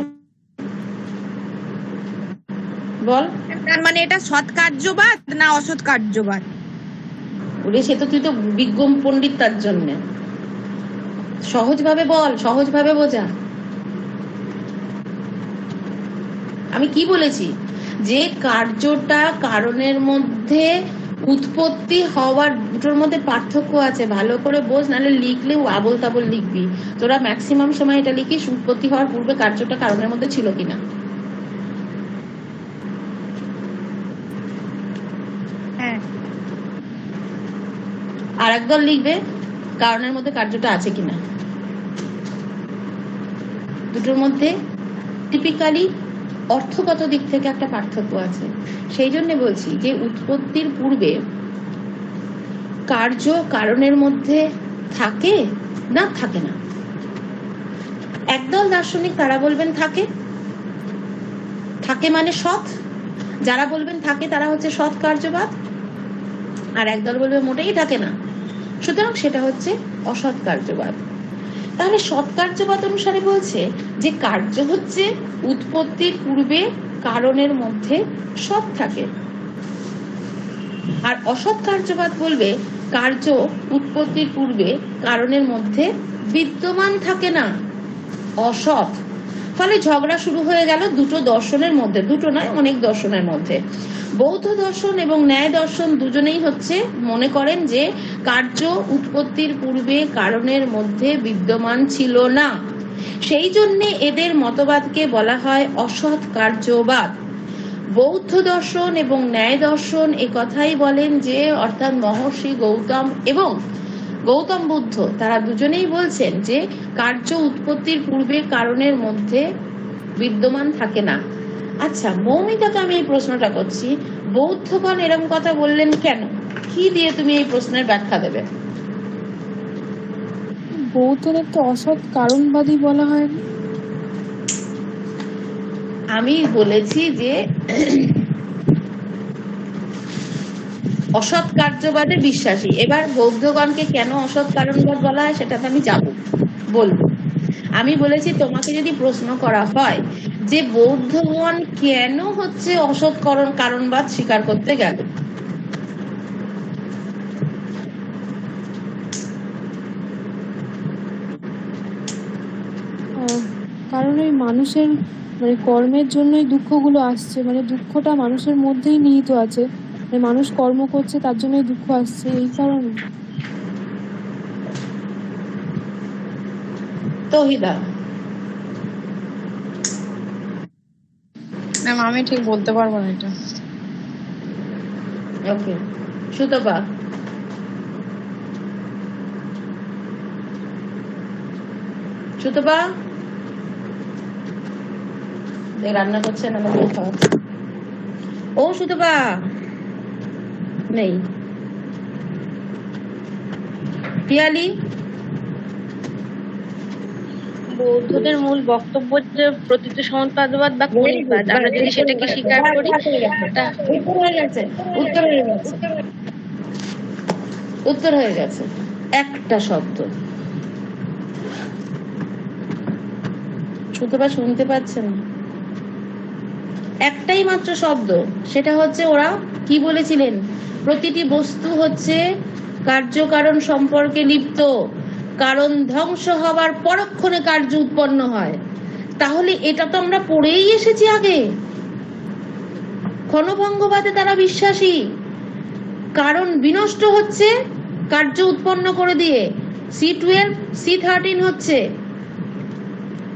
বল। তার মানে এটা সৎ কার্যবাদ না অসৎ কার্যবাদ? ওরে সে তো তুই তো বিজ্ঞ পণ্ডিত, তার জন্য সহজভাবে বল, সহজভাবে বোঝা। আমি কি বলেছি? যে কার্যটা কারণের মধ্যে উৎপত্তি হওয়ার, দুটোর মধ্যে পার্থক্য আছে, ভালো করে বোঝ, নাহলে লিখলেও আবল তাবল লিখবি। তোরা ম্যাক্সিমাম সময় এটা লিখিস উৎপত্তি হওয়ার পূর্বে কার্যটা কারণের মধ্যে ছিল কিনা। হ্যাঁ। আর একদল লিখবে কারণের মধ্যে কার্যটা আছে কিনা। দুটোর মধ্যে টিপিক্যালি অর্থগত দিক থেকে একটা পার্থক্য আছে। সেই জন্য বলছি যে উৎপত্তির পূর্বে কার্য কারণের মধ্যে থাকে না থাকে না। একদল দার্শনিক তারা বলবেন থাকে, থাকে মানে সৎ। যারা বলবেন থাকে তারা হচ্ছে সৎ কার্যবাদ, আর একদল বলবে মোটেই থাকে না, সুতরাং সেটা হচ্ছে অসৎ কার্যবাদ। তাহলে সৎ কার্যবাদ অনুসারে বলছে যে কার্য হচ্ছে উৎপত্তির পূর্বে কারণের মধ্যে সৎ থাকে, আর অসৎ কার্যবাদ বলবে কার্য উৎপত্তির পূর্বে কারণের মধ্যে বিদ্যমান থাকে না, অসৎ। ফলে ঝগড়া শুরু হয়ে গেল দুটো দর্শনের মধ্যে, দুটো নয় অনেক দর্শনের মধ্যে। বৌদ্ধ দর্শন এবং ন্যায় দর্শন দুজনেই হচ্ছে মনে করেন যে কার্য উৎপত্তির পূর্বে কারণের মধ্যে বিদ্যমান ছিল না, সেই জন্য এদের মতবাদকে বলা হয় অসৎ কার্যবাদ। বৌদ্ধ দর্শন এবং ন্যায় দর্শন এ কথাই বলেন যে, অর্থাৎ মহর্ষি গৌতম এবং গৌতম বুদ্ধ তারা দুজনেই বলছেন যে কার্য উৎপত্তির পূর্বে কারণের মধ্যে বিদ্যমান থাকে না। আচ্ছা, মৌমিতাকে আমি এই প্রশ্নটা করছি, বৌদ্ধগণ এরকম কথা বললেন কেন? কি দিয়ে তুমি এই প্রশ্নের ব্যাখ্যা দেবে? বৌদ্ধদের তো অসৎ কারণবাদী বলা হয়। আমি বলেছি যে অসৎ কার্যবাদে বিশ্বাসী। এবার বৌদ্ধগণকে কেন অসৎ কারণবাদ বলা হয় সেটা তো আমি বলবো। আমি বলেছি তোমাকে যদি প্রশ্ন করা হয় যে বৌদ্ধগণ কেন হচ্ছে অসৎ কারণবাদ স্বীকার করতে গেল, কারণ ওই মানুষের মানে কর্মের জন্যই দুঃখগুলো আসছে, মানে দুঃখটা মানুষের মধ্যেই নিহিত আছে, মানে মানুষ কর্ম করছে তার জন্যই দুঃখ আসছে, এই কারণে। তৌহিদা? ম্যাম আমি ঠিক বলতে পারবো না এটা। ওকে, সুতপা? সুতপা রান্না করছেন আমাদের খাওয়া। ও সুতপা নেই। পিয়ালি? বৌদ্ধদের মূল বক্তব্য যে প্রতীচ্য সমাজবাদ বা কণিকবাদ, আমরা যদি সেটাকে স্বীকার করি, উত্তর হয়ে গেছে। একটা শব্দ সুতপা শুনতে পাচ্ছে না, একটাই মাত্র শব্দ, সেটা হচ্ছে ওরা কি বলেছিলেন, প্রতিটি বস্তু হচ্ছে কার্যকারণ সম্পর্কে লিপ্ত, কারণ ধ্বংস হবার পরক্ষণে কার্য উৎপন্ন হয়। তাহলে এটা তো আমরা পড়েই এসেছি আগে। ক্ষণভঙ্গবাদে তারা বিশ্বাসী, কারণ বিনষ্ট হচ্ছে কার্য উৎপন্ন করে দিয়ে, C12 C13 হচ্ছে।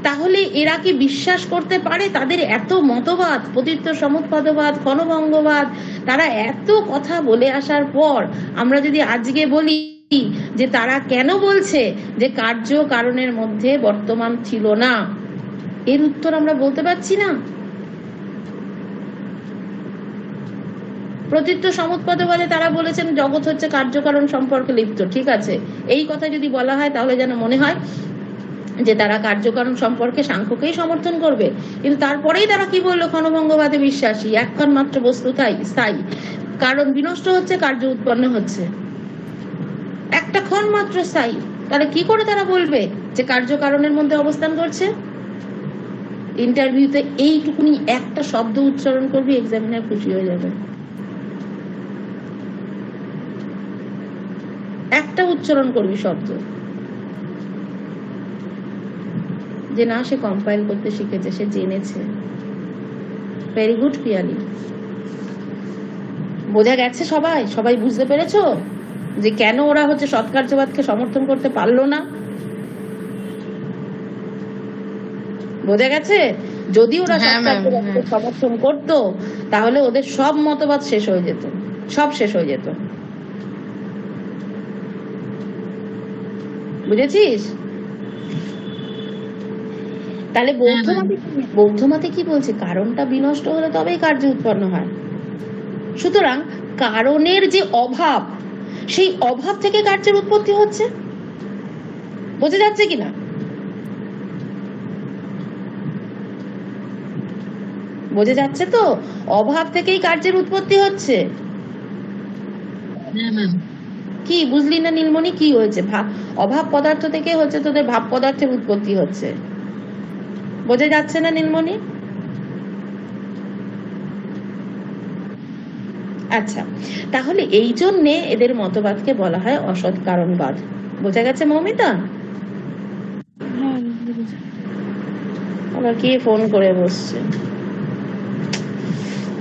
তাহলে এরা কি বিশ্বাস করতে পারে? তাদের এত মতবাদ, প্রতীচ্য সমুৎপাদবাদ, ক্ষণভঙ্গবাদ, তারা এত কথা বলে আসার পর আমরা যদি আজকে বলি যে তারা কেন বলছে যে কার্য কারণের মধ্যে বর্তমান ছিল না, এর উত্তর আমরা বলতে পারছি না। প্রতীচ্য সমুৎপাদবাদে তারা বলেছেন জগৎ হচ্ছে কার্যকারণ সম্পর্কে লিপ্ত। ঠিক আছে, এই কথা যদি বলা হয় তাহলে যেন মনে হয় যে তারা কার্যকারণ সম্পর্কে সাংখ্যকেই সমর্থন করবে, কিন্তু তারপরেই তারা কি বললো, ক্ষণভঙ্গবাদে বিশ্বাসী, একক্ষণ মাত্র বস্তু স্থায়ী, কারণ বিনষ্ট হচ্ছে কার্য উৎপন্ন হচ্ছে, একটা ক্ষণ মাত্র স্থায়ী। তাহলে কি করে তারা বলবে যে কার্য কারণের মধ্যে অবস্থান করছে? ইন্টারভিউতে এইটুকুনি একটা শব্দ উচ্চারণ করবি, এক্সামিনার খুশি হয়ে যাবে। একটা উচ্চারণ করবি শব্দ, যে না সে কম্পাইল করতে শিখেছে, সে জেনেছে। ভেরি গুড পিয়ালি, বোঝা গেছে? সবাই বুঝতে পেরেছো যে কেন ওরা হচ্ছে সৎকার্যবাদকে সমর্থন করতে পারলো না? বোঝা গেছে? যদি ওরা সৎকার্যবাদকে সমর্থন করতো তাহলে ওদের সব মতবাদ শেষ হয়ে যেত, সব শেষ হয়ে যেত। বুঝেছিস? তাহলে বৌদ্ধ মতে কি বলছে, কারণটা বিনষ্ট হলে তবেই কার্য উৎপন্ন হয়। সুতরাং কারণের যে অভাব, সেই অভাব থেকে কার্যের উৎপত্তি হচ্ছে। বোঝা যাচ্ছে কিনা? বোঝা যাচ্ছে তো? অভাব থেকেই কার্যের উৎপত্তি হচ্ছে। হ্যাঁ ম্যাম। কি বুঝলি না নীলমণি, কি হয়েছে? অভাব পদার্থ থেকে হচ্ছে তোদের ভাব পদার্থের উৎপত্তি হচ্ছে। বোঝা যাচ্ছে না নীলমণি? আচ্ছা, তাহলে এই জন্যে এদের মতবাদকে বলা হয় অসৎ কারণবাদ। বোঝা গেছে মৌমিতা? হ্যাঁ বুঝেছি। আবার কে ফোন করে বসছে,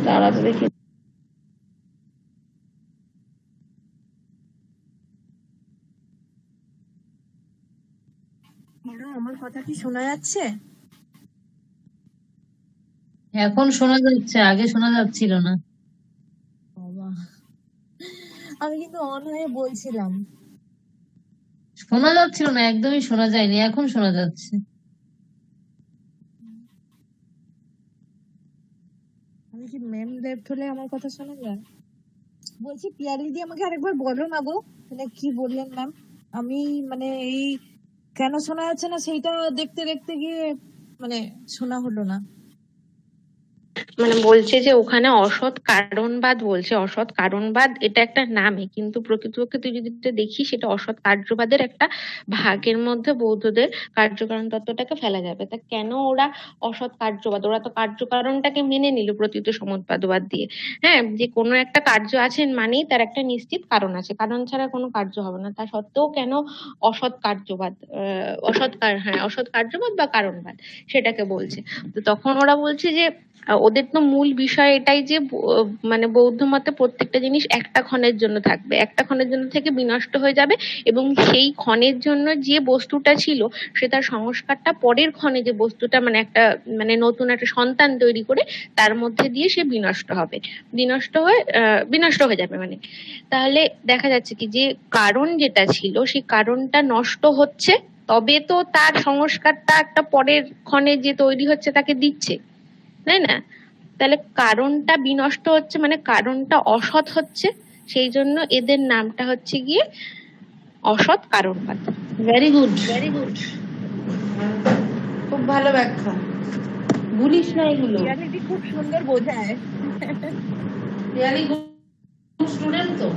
দাঁড়া তো দেখি। আমার কথা কি শোনা যাচ্ছে? এখন শোনা যাচ্ছে, আগে শোনা যাচ্ছিল না। বাবা, আমি কিন্তু অন হয়ে বলছিলাম। শোনা যাচ্ছিল না, একদমই শোনা যায়নি, এখন শোনা যাচ্ছে। আমি কি ম্যাম লেফট হলে আমার কথা শোনা যায়? বলছি পিয়ালি দি আমাকে আরেকবার বলো না গো, মানে কি বললেন ম্যাম? আমি মানে এই কেন শোনা যাচ্ছে না সেইটা দেখতে দেখতে গিয়ে মানে শোনা হলো না। মানে বলছে যে ওখানে অসৎ কারণবাদ বলছে। অসৎ কারণবাদ এটা একটা নামে, কিন্তু প্রকৃতপক্ষে তুই যদি এটা দেখিস সেটা অসৎ কার্যবাদের একটা ভাগের মধ্যে বৌদ্ধদের কার্যকারণ তত্ত্বটাকে ফেলা যাবে। তা কেন ওরা অসৎ কার্যবাদ? ওরা তো কার্যকারণটাকে মেনে নিল প্রতীত সমুৎপাদবাদ দিয়ে। হ্যাঁ, যে কোনো একটা কার্য আছে মানেই তার একটা নিশ্চিত কারণ আছে, কারণ ছাড়া কোনো কার্য হবে না। তা সত্ত্বেও কেন অসৎ কার্যবাদ, অসৎ কার্যবাদ বা কারণবাদ সেটাকে বলছে। তো তখন ওরা বলছে যে ওদের তো মূল বিষয় এটাই যে মানে বৌদ্ধ মতে প্রত্যেকটা জিনিস একটা ক্ষণের জন্য থাকবে, একটা ক্ষণের জন্য থেকে বিনষ্ট হয়ে যাবে, এবং সেই ক্ষণের জন্য যে বস্তুটা ছিল সে তার সংস্কারটা পরের ক্ষণে যে বস্তুটা মানে একটা মানে নতুন একটা সন্তান তৈরি করে তার মধ্যে দিয়ে সে বিনষ্ট হবে, বিনষ্ট হয়ে যাবে মানে। তাহলে দেখা যাচ্ছে কি যে কারণ যেটা ছিল সেই কারণটা নষ্ট হচ্ছে, তবে তো তার সংস্কারটা একটা পরের ক্ষণে যে তৈরি হচ্ছে তাকে দিচ্ছে, তাই না? তাহলে কারণটা বিনষ্ট হচ্ছে মানে কারণটা অসৎ হচ্ছে, সেই জন্য এদের নামটা হচ্ছে গিয়ে অসৎ কারণবাদ। ভেরি গুড, ভেরি গুড, খুব ভালো ব্যাখ্যা। ভুলিস না এগুলো। পিয়ালি দি খুব সুন্দর বোঝায়। রিয়ালি গুড স্টুডেন্ট তো,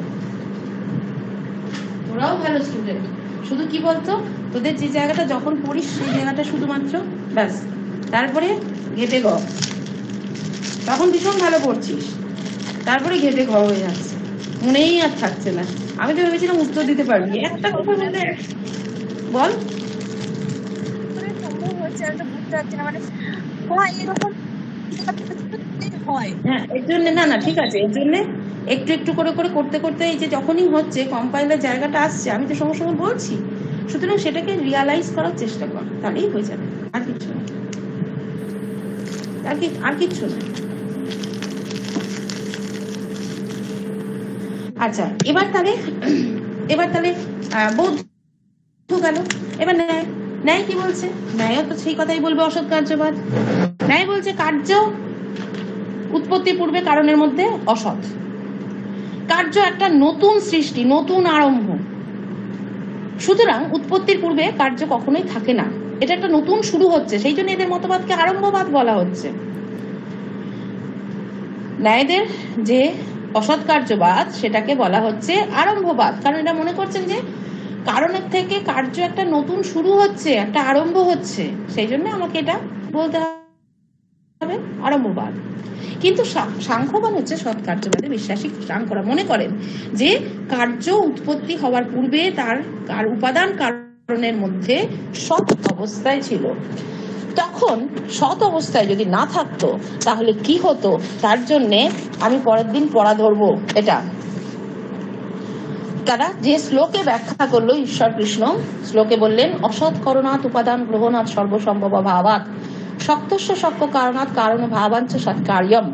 ওরাও ভালো স্টুডেন্ট। শুধু কি বলতো, তোদের যে জায়গাটা যখন পড়িস সেই জায়গাটা শুধুমাত্র ব্যাস, তারপরে ঘেটে গ, তখন ভীষণ ভালো পড়ছিস, তারপরে ঘেটে ঘ হয়ে যাচ্ছে, মনেই আর থাকছে না। আমি তো ভেবেছিলাম উত্তর দিতে পারবি, একটা কথা বলতে বল। সম্ভব হচ্ছে আমি তো বুঝতে পারছি না, মানে হয় এরকম হয়। হ্যাঁ, এর জন্য না ঠিক আছে, এর জন্য একটু একটু করে করে করতে করতে এই যে যখনই হচ্ছে কম্পাইলার জায়গাটা আসছে, আমি তো সঙ্গে সঙ্গে বলছি, সুতরাং সেটাকে রিয়ালাইজ করার চেষ্টা কর, তাহলেই হয়ে যাবে। আর কিচ্ছু না, আর কিচ্ছু না। আচ্ছা, এবার তাহলে বৌদ্ধ গেল, এবার ন্যায় কি বলছে? ন্যায় তো সেই কথাই বলবে, অসৎ কার্যবাদ। ন্যায় বলছে কার্য উৎপত্তি পূর্বে কারণের মধ্যে অসৎ, কার্য একটা নতুন সৃষ্টি, নতুন আরম্ভ, সুতরাং উৎপত্তির পূর্বে কার্য কখনোই থাকে না, এটা একটা নতুন শুরু হচ্ছে, সেই জন্য এদের মতবাদকে আরম্ভবাদ বলা হচ্ছে। ন্যায়দের যে অসৎ কার্যবাদ সেটাকে বলা হচ্ছে আরম্ভবাদ, কারণ এটা মনে করছেন যে কারণের থেকে কার্য একটা নতুন শুরু হচ্ছে, একটা আরম্ভ হচ্ছে, সেই জন্য আমাকে এটা বলতে হবে আরম্ভবাদ। কিন্তু সাংখ্যবাদ হচ্ছে সৎ কার্যবাদে বিশ্বাসী। সাংখ্যরা মনে করেন যে কার্য উৎপত্তি হওয়ার পূর্বে তার উপাদান কারণের মধ্যে সৎ অবস্থায় ছিল, তখন সৎ অবস্থায় যদি না থাকতো তাহলে কি হতো, তার জন্যে আমি পরের দিন পড়া ধরবো। এটা তারা যে শ্লোকে ব্যাখ্যা করলো ঈশ্বর কৃষ্ণ, শ্লোকে বললেন অসৎ করণাৎ উপাদান গ্রহণাৎ সর্বসম্ভব ভাবাৎ শক্তস্য শক্য কারণাৎ কারণ ভাবাঞ্চ সৎকার্যম।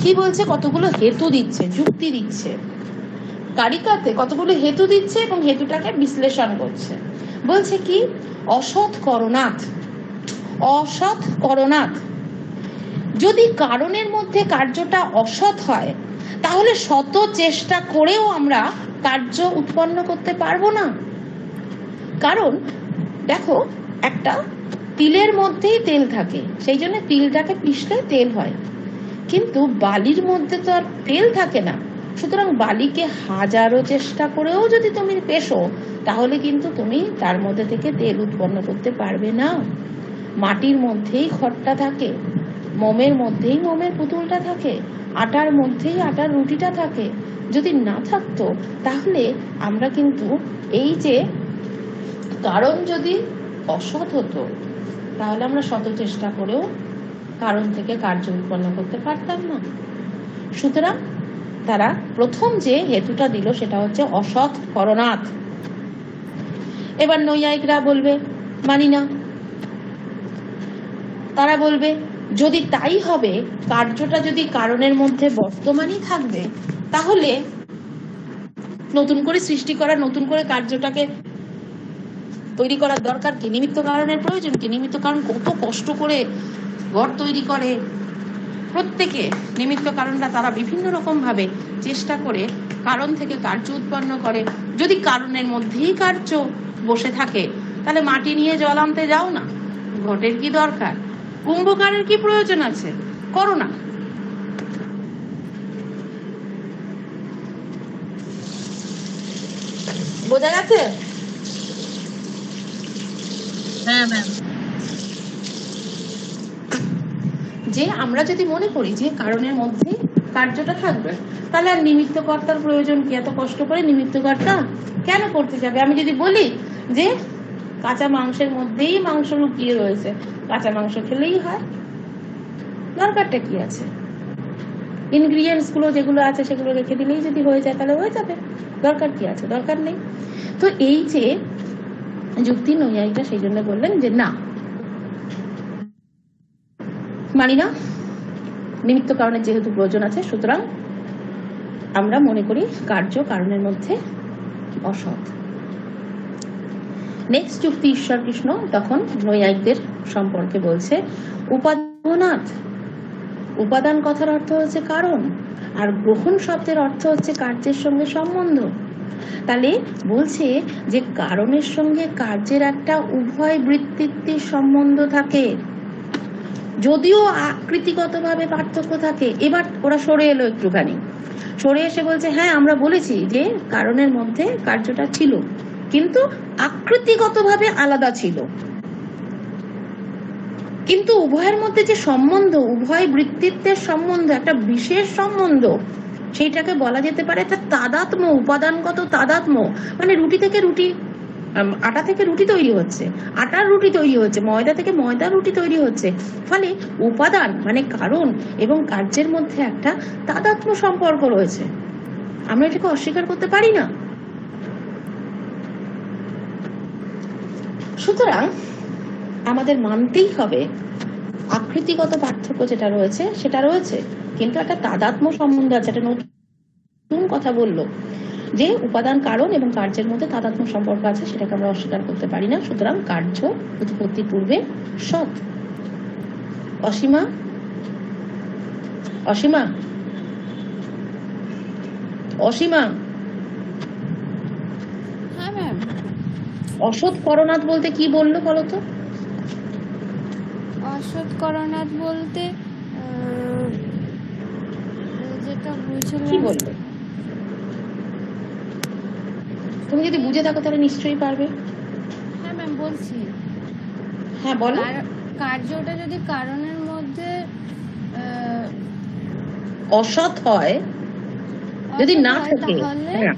কি বলছে? কতগুলো হেতু দিচ্ছে, যুক্তি দিচ্ছে, কারিকাতে কতগুলো হেতু দিচ্ছে এবং হেতুটাকে বিশ্লেষণ করছে। বলছে কি, অসৎ করণাৎ, অসৎ করণাৎ, যদি কারণের মধ্যে কার্যটা অসৎ হয় তাহলে শত চেষ্টা করেও আমরা কার্য উৎপন্ন করতে পারবো না। কারণ দেখো, একটা তিলের মধ্যেই তেল থাকে, সেই জন্য তিলটাকে পিষলে তেল হয়, কিন্তু বালির মধ্যে তো আর তেল থাকে না। সুতরাং বালিকে হাজারো চেষ্টা করেও যদি তুমি পেশো, তাহলে কিন্তু তুমি তার মধ্যে থেকে তেল উৎপন্ন করতে পারবে না। মাটির মধ্যেই খড়টা থাকে, মোমের মধ্যেই মোমের পুতুলটা থাকে, আটার মধ্যেই আটার রুটিটা থাকে। যদি না থাকতো তাহলে আমরা কিন্তু এই যে কারণ যদি অসৎ হতো, তাহলে আমরা শত চেষ্টা করেও কারণ থেকে কার্য উৎপন্ন করতে পারতাম না। সুতরাং তারা প্রথম যে হেতুটা দিল সেটা হচ্ছে অসৎ করণাৎ। এবার নৈয়ায়িকরা বলবে মানি না, তারা বলবে যদি তাই হবে, কার্যটা যদি কারণের মধ্যে বর্তমানই থাকবে, তাহলে নতুন করে সৃষ্টি করা, নতুন করে কার্যটাকে তৈরি করার দরকার কি? নিমিত্ত কারণের প্রয়োজন কি? নিমিত্ত কারণ কত কষ্ট করে ঘর তৈরি করে, প্রত্যেকে নিমিত্ত কারণটা তারা বিভিন্ন রকম ভাবে চেষ্টা করে কারণ থেকে কার্য উৎপন্ন করে। যদি কারণের মধ্যেই কার্য বসে থাকে, তাহলে মাটি নিয়ে জল আনতে যাও না, ঘটের কি দরকার? কুম্ভকারের কি প্রয়োজন আছে? করো না। বোঝা গেছে? হ্যাঁ ম্যাম। যে আমরা যদি মনে করি যে কারণের মধ্যে কার্যটা থাকবে, তাহলে আর নিমিত্ত কর্তার প্রয়োজন কি? এত কষ্ট করে নিমিত্ত কর্তা কেন করতে যাবে? আমি যদি বলি যে কাঁচা মাংসের মধ্যেই মাংস লুকিয়ে রয়েছে, কাঁচা মাংস খেলেই হয়, দরকারটা কি আছে? ইনগ্রিডিয়েন্টস গুলো যেগুলো আছে সেগুলো রেখে দিলেই যদি হয়ে যায় তাহলে হয়ে যাবে, দরকার কি আছে? দরকার নেই। তো এই যে যুক্তি নৈয়ায়িকরা সেই জন্য বললেন যে না, মানি না, নিমিত্ত কারণের যেহেতু প্রয়োজন আছে, সুতরাং আমরা মনে করি কার্য কারণের মধ্যে অসৎ। নেক্সট যুক্তি ঈশ্বর কৃষ্ণ তখন নৈয়ায়িকদের সম্পর্কে বলছে উপাদানাৎ। উপাদান কথার অর্থ হচ্ছে কারণ, আর গ্রহণ শব্দের অর্থ হচ্ছে কার্যের সঙ্গে সম্বন্ধ। তাহলে বলছে যে কারণের সঙ্গে কার্যের একটা উভয় বৃত্তিত্বের সম্বন্ধ থাকে, যদিও আকৃতিগতভাবে পার্থক্য থাকে। এবার ওরা সরে এলো একটুখানি, সরে এসে বলছে হ্যাঁ আমরা বলেছি যে কারণের মধ্যে কার্যটা ছিল, কিন্তু আকৃতিগতভাবে আলাদা ছিল, কিন্তু উভয়ের মধ্যে যে সম্বন্ধ, উভয় বৃত্তিত্বের সম্বন্ধ, একটা বিশেষ সম্বন্ধ, সেইটাকে বলা যেতে পারে একটা তাদাত্ম্য, উপাদানগত তাদাত্ম্য। মানে রুটি থেকে রুটি, আটা থেকে রুটি তৈরি হচ্ছে, আটার রুটি তৈরি হচ্ছে, ময়দা থেকে ময়দার রুটি তৈরি হচ্ছে। ফলে উপাদান মানে কারণ এবং কার্যের মধ্যে একটা তাদাত্ম্য সম্পর্ক রয়েছে, আমরা এটাকে অস্বীকার করতে পারি না। সুতরাং আমাদের মানতেই হবে আকৃতিগত পার্থক্য যেটা রয়েছে সেটা রয়েছে, কিন্তু একটা তাদাত্ম্য সম্বন্ধ আছে। একটা নতুন কথা বললো যে উপাদান কারণ এবং কার্যের মধ্যে তাদাত্ম্য সম্পর্ক আছে, সেটাকে আমরা অস্বীকার করতে পারি না। সুতরাং কার্য উৎপত্তির পূর্বে সৎ। অসীমা, অসীমা, অসীমা, হ্যাঁ ম্যাম। অসৎ করণাৎ বলতে কি বললো বলো তো? অসৎ করণাৎ বলতে যেটা বুঝলাম, কি বললো? তুমি যদি বুঝে থাকো তাহলে নিশ্চয়ই পারবে। হ্যাঁ ম্যাম বলছি। হ্যাঁ বলো। কার্যটা যদি কারণের মধ্যে অসৎ হয়, যদি না থাকে, তাহলে হ্যাঁ,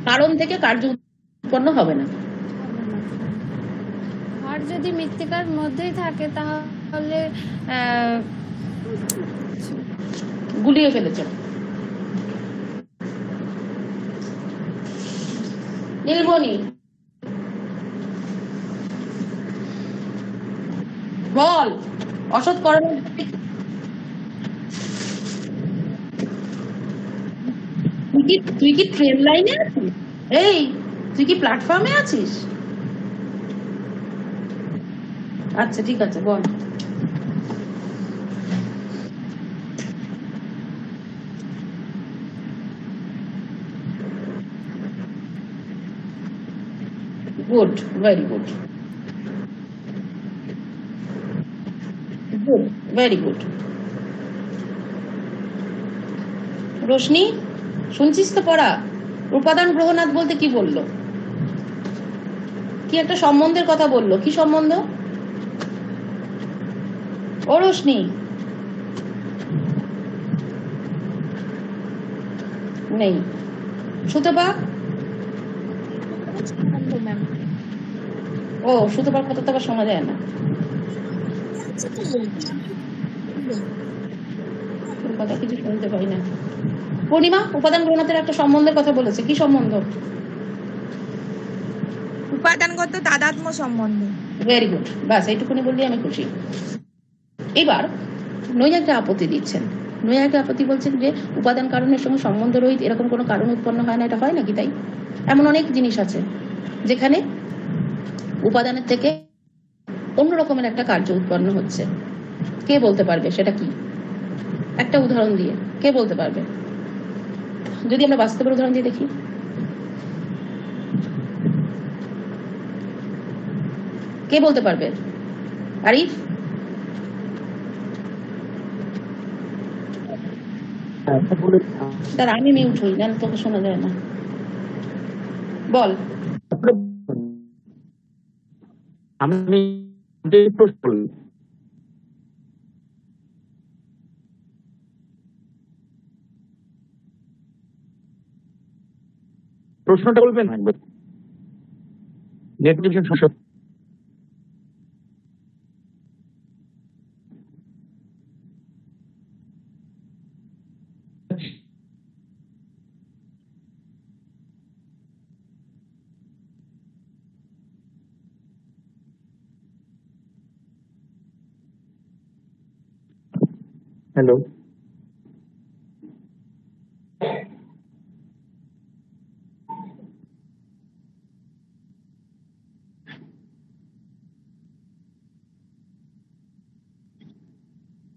কারণ থেকে কার্য উৎপন্ন হবে না। ঘট যদি মৃত্তিকার মধ্যেই থাকে তাহলে গুলিয়ে ফেলেছ। নীলমণি বল, অসৎ করণ তুই কি ট্রেন লাইনে আছিস? এই তুই কি প্ল্যাটফর্মে আছিস? আচ্ছা ঠিক আছে বল। Good, very good, good, very good. Roshni, শুনছিস তো পড়া? উপাদান গ্রহণাত বলতে কি বললো? কি একটা সম্বন্ধের কথা বললো, কি সম্বন্ধ? ও রোশনি, নেই। সুতপা, ম্যাম ও সুতপার কথা তো আবার শোনা যায় না, তোর কথা কিছু শুনতে পাই না। পূর্ণিমা, উপাদান গ্রহণাতের একটা সম্বন্ধের কথা বলেছে, কি সম্বন্ধ? উপাদানগত তাদাত্ম্য সম্বন্ধ। ভেরি গুড, বাস এইটুকুনি বললি আমি খুশি। এবার নৈয়ায়িকরা আপত্তি দিচ্ছেন। নৈয়ায়িকরা আপত্তি বলছেন যে উপাদান কারণের সঙ্গে সম্বন্ধ রহিত এরকম কোনো কারণ উৎপন্ন হয় না, এটা হয় নাকি? তাই এমন অনেক জিনিস আছে যেখানে উপাদানের থেকে অন্য রকমের একটা কার্য উৎপন্ন হচ্ছে। কে বলতে পারবে সেটা কি? একটা উদাহরণ দিয়ে কে বলতে পারবে? যদি আমরা বাস্তবের উদাহরণ দিয়ে দেখি, কে বলতে পারবে? আরিফ, তার আমি মিউট হই না, তোকে শোনা যায় না, বল। আমি প্রশ্নটা বলবেন একবার, নেটওয়ার্ক সমস্যা। হ্যালো,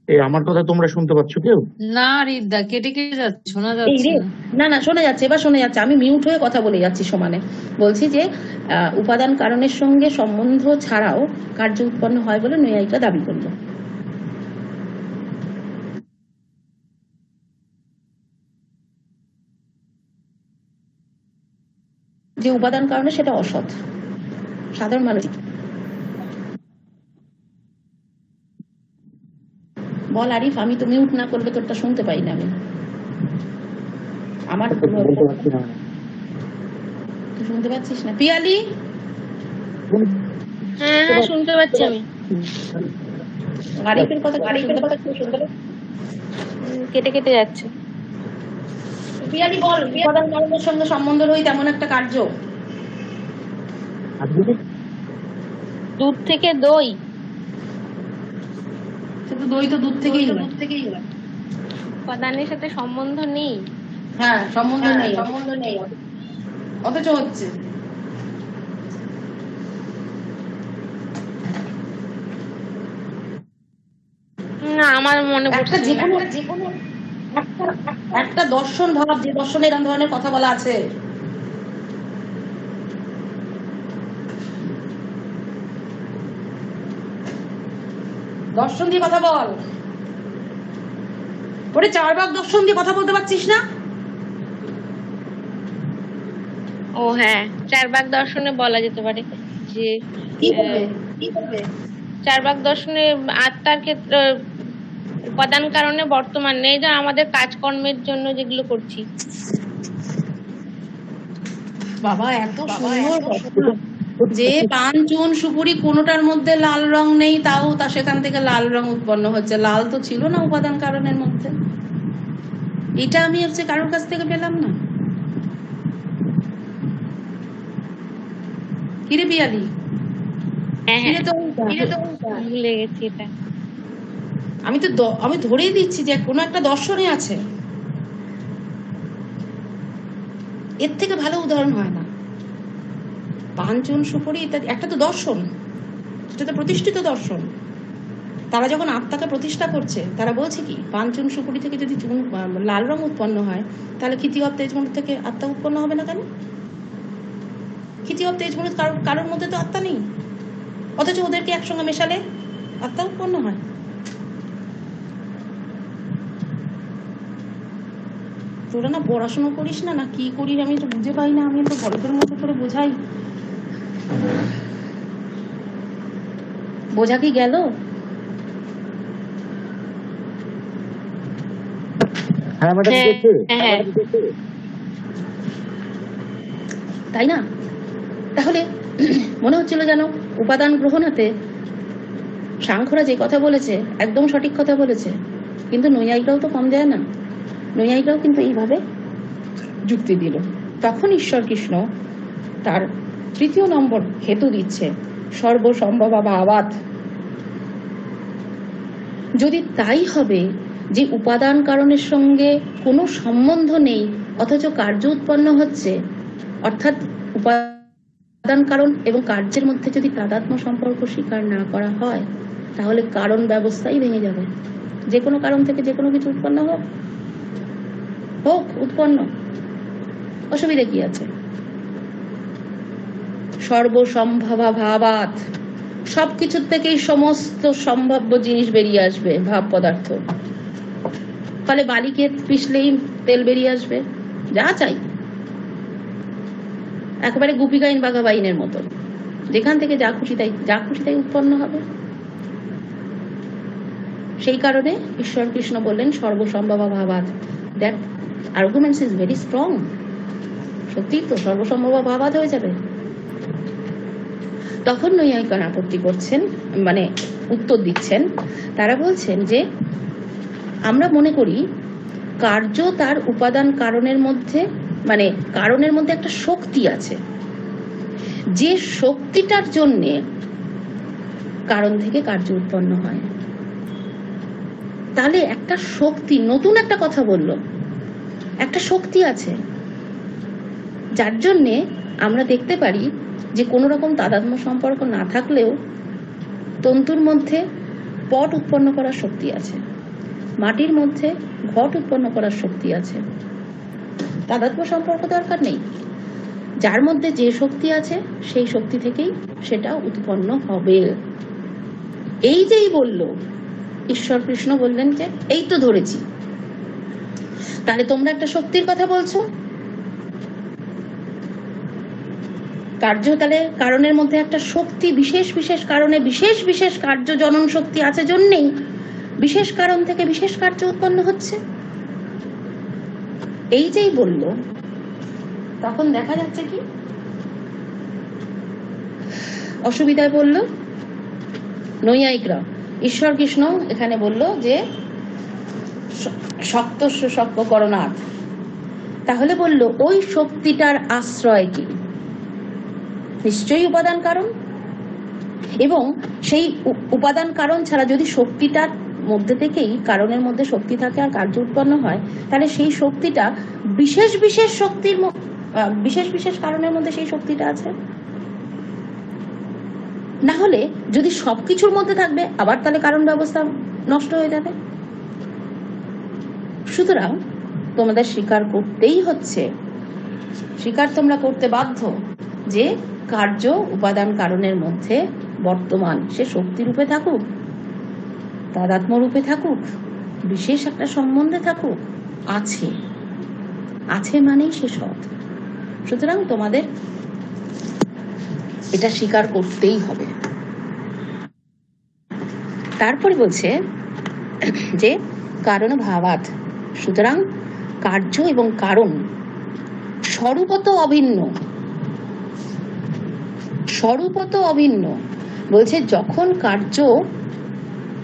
এই আমার কথা তোমরা শুনতে পাচ্ছ কেউ? না রিদ্দা, কেটে কেটে যাচ্ছে, শোনা এই যাচ্ছে রে, না। না না শোনা যাচ্ছে, এবার শোনা যাচ্ছে। আমি মিউট হয়ে কথা বলে যাচ্ছি সমানে। বলছি যে উপাদান কারণের সঙ্গে সম্বন্ধ ছাড়াও কার্য উৎপন্ন হয় বলে নৈয়ায়িকরা দাবি করলো। যে উপাদান কারণে সেটা অসৎ, সাধারণ মানুষ। বল আরিফ, আমি তো মিউট না করলে তোরটা শুনতে পাই না আমি। আমার তুই শুনতে পাচ্ছিস না? পিয়ালি, হ্যাঁ হ্যাঁ শুনতে পাচ্ছি আমি। আরিফের কথা শুনতে কেটে কেটে যাচ্ছে। পিয়ালি বল, উপাদান কারণের সঙ্গে সম্বন্ধ রহিত তেমন একটা কার্য। দুধ থেকে দই। কিন্তু দই তো দুধ থেকেই হয়। উপাদানের সাথে সম্বন্ধ নেই। হ্যাঁ, সম্বন্ধ নেই, অথচ হচ্ছে। না আমার মনে একটা পড়ছে না। যেকোনো একটা দর্শন ভাব, যে দর্শনে এরকম ধরনের কথা বলা আছে। দর্শন দিয়ে কথা বল। ওরে চারবাক দর্শন দিয়ে কথা বলতে পারছিস না? ও হ্যাঁ, চারবাক দর্শনে বলা যেতে পারে যে কি বলবে? চারবাক দর্শনে আত্মার ক্ষেত্রে উপাদান কারণে বর্তমান নেই, যা আমাদের কাজকর্মের জন্য যেগুলো করছি। বাবা এত সুন্দর কথা যে পান চুন সুপুরি কোনোটার মধ্যে লাল রং নেই, তাও তা সেখান থেকে লাল রং উৎপন্ন হচ্ছে। লাল তো ছিল না উপাদান কারণের মধ্যে। এটা আমি হচ্ছে কারোর কাছ থেকে পেলাম না। কিরে পিয়ালি, হ্যাঁ হ্যাঁ, কিরে তো ভুলে গেছি এটা। আমি ধরেই দিচ্ছি যে কোনো একটা দর্শনে আছে। এর থেকে ভালো উদাহরণ হয় না। পাঞ্চন সুপুরি ইত্যাদি একটা তো দর্শন, সেটা তো প্রতিষ্ঠিত দর্শন। তারা যখন আত্মাকে প্রতিষ্ঠা করছে, তারা বলছে কি পাঞ্চন সুপুরি থেকে যদি লাল রং উৎপন্ন হয়, তাহলে ক্ষিতিগত তেজমণ্ডল থেকে আত্মা উৎপন্ন হবে না কেন? খিচি অফ তেজ হলুদ, কারোর মধ্যে তো আত্মা নেই, অথচ ওদেরকে একসঙ্গে মেশালে আত্মা উৎপন্ন হয়। তোরা না পড়াশোনা করিস না, না কি করিস আমি তো বুঝে পাই না, আমি তো গল্পের মতো করে বোঝাই, বোঝা কি গেল? হ্যাঁ ম্যাডাম, হ্যাঁ তাই না? তাহলে মনে হচ্ছিল যেন উপাদান গ্রহণাতে সাংখ্যরা যে কথা বলেছে একদম সঠিক কথা বলেছে, কিন্তু নৈয়ায়িকরাও তো কম যায় না, নৈয়ায়িকরাও কিন্তু এইভাবে যুক্তি দিল। তখন ঈশ্বর কৃষ্ণ তার 3য় নম্বর হেতু দিচ্ছে, সর্বসম্ভবাভাবাৎ। যদি তাই হবে যে উপাদান কারণের সঙ্গে কোনো সম্বন্ধ নেই অথচ কার্য উৎপন্ন হচ্ছে, অর্থাৎ উপাদান কারণ এবং কার্যের মধ্যে যদি তাদাত্ম্য সম্পর্ক স্বীকার না করা হয়, তাহলে কারণ ব্যবস্থাই ভেঙে যাবে। যে কোনো কারণ থেকে যে কোনো কিছু উৎপন্ন হোক উৎপন্ন, অসুবিধা কি আছে? সর্বসম্ভবাভাবাৎ, সবকিছুর থেকেই সমস্ত সম্ভাব্য জিনিস বেরিয়ে আসবে, ভাব পদার্থ। ফলে বালিকে পিষলেই তেল বেরিয়ে আসবে, যা চাই, একেবারে গুপিকাইন বাঘাবাইনের মতো, যেখান থেকে যা খুশি তাই উৎপন্ন হবে। সেই কারণে ঈশ্বর কৃষ্ণ বললেন সর্বসম্ভবাভাবাৎ। That arguments is very strong. সত্যি তো সর্বসম্ভবাভাবাৎ হয়ে যাবে। তখন নৈয়ায়িকগণ আপত্তি করছেন, মানে উত্তর দিচ্ছেন, তারা বলছেন যে আমরা মনে করি কার্য তার উপাদান কারণের মধ্যে, মানে কারণের মধ্যে একটা শক্তি আছে, যে শক্তিটার জন্যে কারণ থেকে কার্য উৎপন্ন হয়। তাহলে একটা শক্তি, নতুন একটা কথা বলল, একটা শক্তি আছে যার জন্যে আমরা দেখতে পারি যে কোনো রকম তাদাত্ম্য সম্পর্ক না থাকলেও তন্তুর মধ্যে পট উৎপন্ন করার শক্তি আছে, মাটির মধ্যে ঘট উৎপন্ন করার শক্তি আছে। তাদাত্ম্য সম্পর্ক দরকার নেই, যার মধ্যে যে শক্তি আছে সেই শক্তি থেকেই সেটা উৎপন্ন হবে। এই যেই বলল, ঈশ্বর কৃষ্ণ বললেন যে এই তো ধরেছি, তাহলে তোমরা একটা শক্তির কথা বলছো, কার্য, তাহলে কারণের মধ্যে একটা শক্তি, বিশেষ বিশেষ কারণে বিশেষ বিশেষ কার্য জনন শক্তি আছে জন্যেই বিশেষ কারণ থেকে বিশেষ কার্য উৎপন্ন হচ্ছে। এই যেই বলল, তখন দেখা যাচ্ছে কি অসুবিধায় বলল নৈয়ায়িকরা। ঈশ্বর কৃষ্ণ এখানে বলল যে শক্তস্য সক্ককরণাৎ, তাহলে বলল ওই শক্তিটার আশ্রয় কি? নিশ্চয়ই উপাদান কারণ, এবং সেই উপাদান কারণ ছাড়া যদি শক্তিটার মধ্যে থেকেই কারণের মধ্যে শক্তি থাকে আর কার্য উৎপন্ন হয়, তাহলে সেই শক্তিটা বিশেষ বিশেষ শক্তির বিশেষ বিশেষ কারণের মধ্যে সেই শক্তিটা আছে। না হলে যদি সবকিছুর মধ্যে থাকবে, আবার তাহলে কারণ ব্যবস্থা নষ্ট হয়ে যাবে। সুতরাং তোমাদের স্বীকার করতেই হচ্ছে, স্বীকার তোমরা করতে বাধ্য যে কার্য উপাদান কারণের মধ্যে বর্তমান, সে শক্তি রূপে থাকুক, তাদাত্ম্য রূপে থাকুক, বিশেষ একটা সম্বন্ধে থাকুক, আছে, আছে মানেই সে সৎ। সুতরাং তোমাদের এটা স্বীকার করতেই হবে। তারপরে বলছে যে কারণ ভাবাৎ, সুতরাং কার্য এবং কারণ স্বরূপত অভিন্ন, স্বরূপত অভিন্ন। বলছে যখন কার্য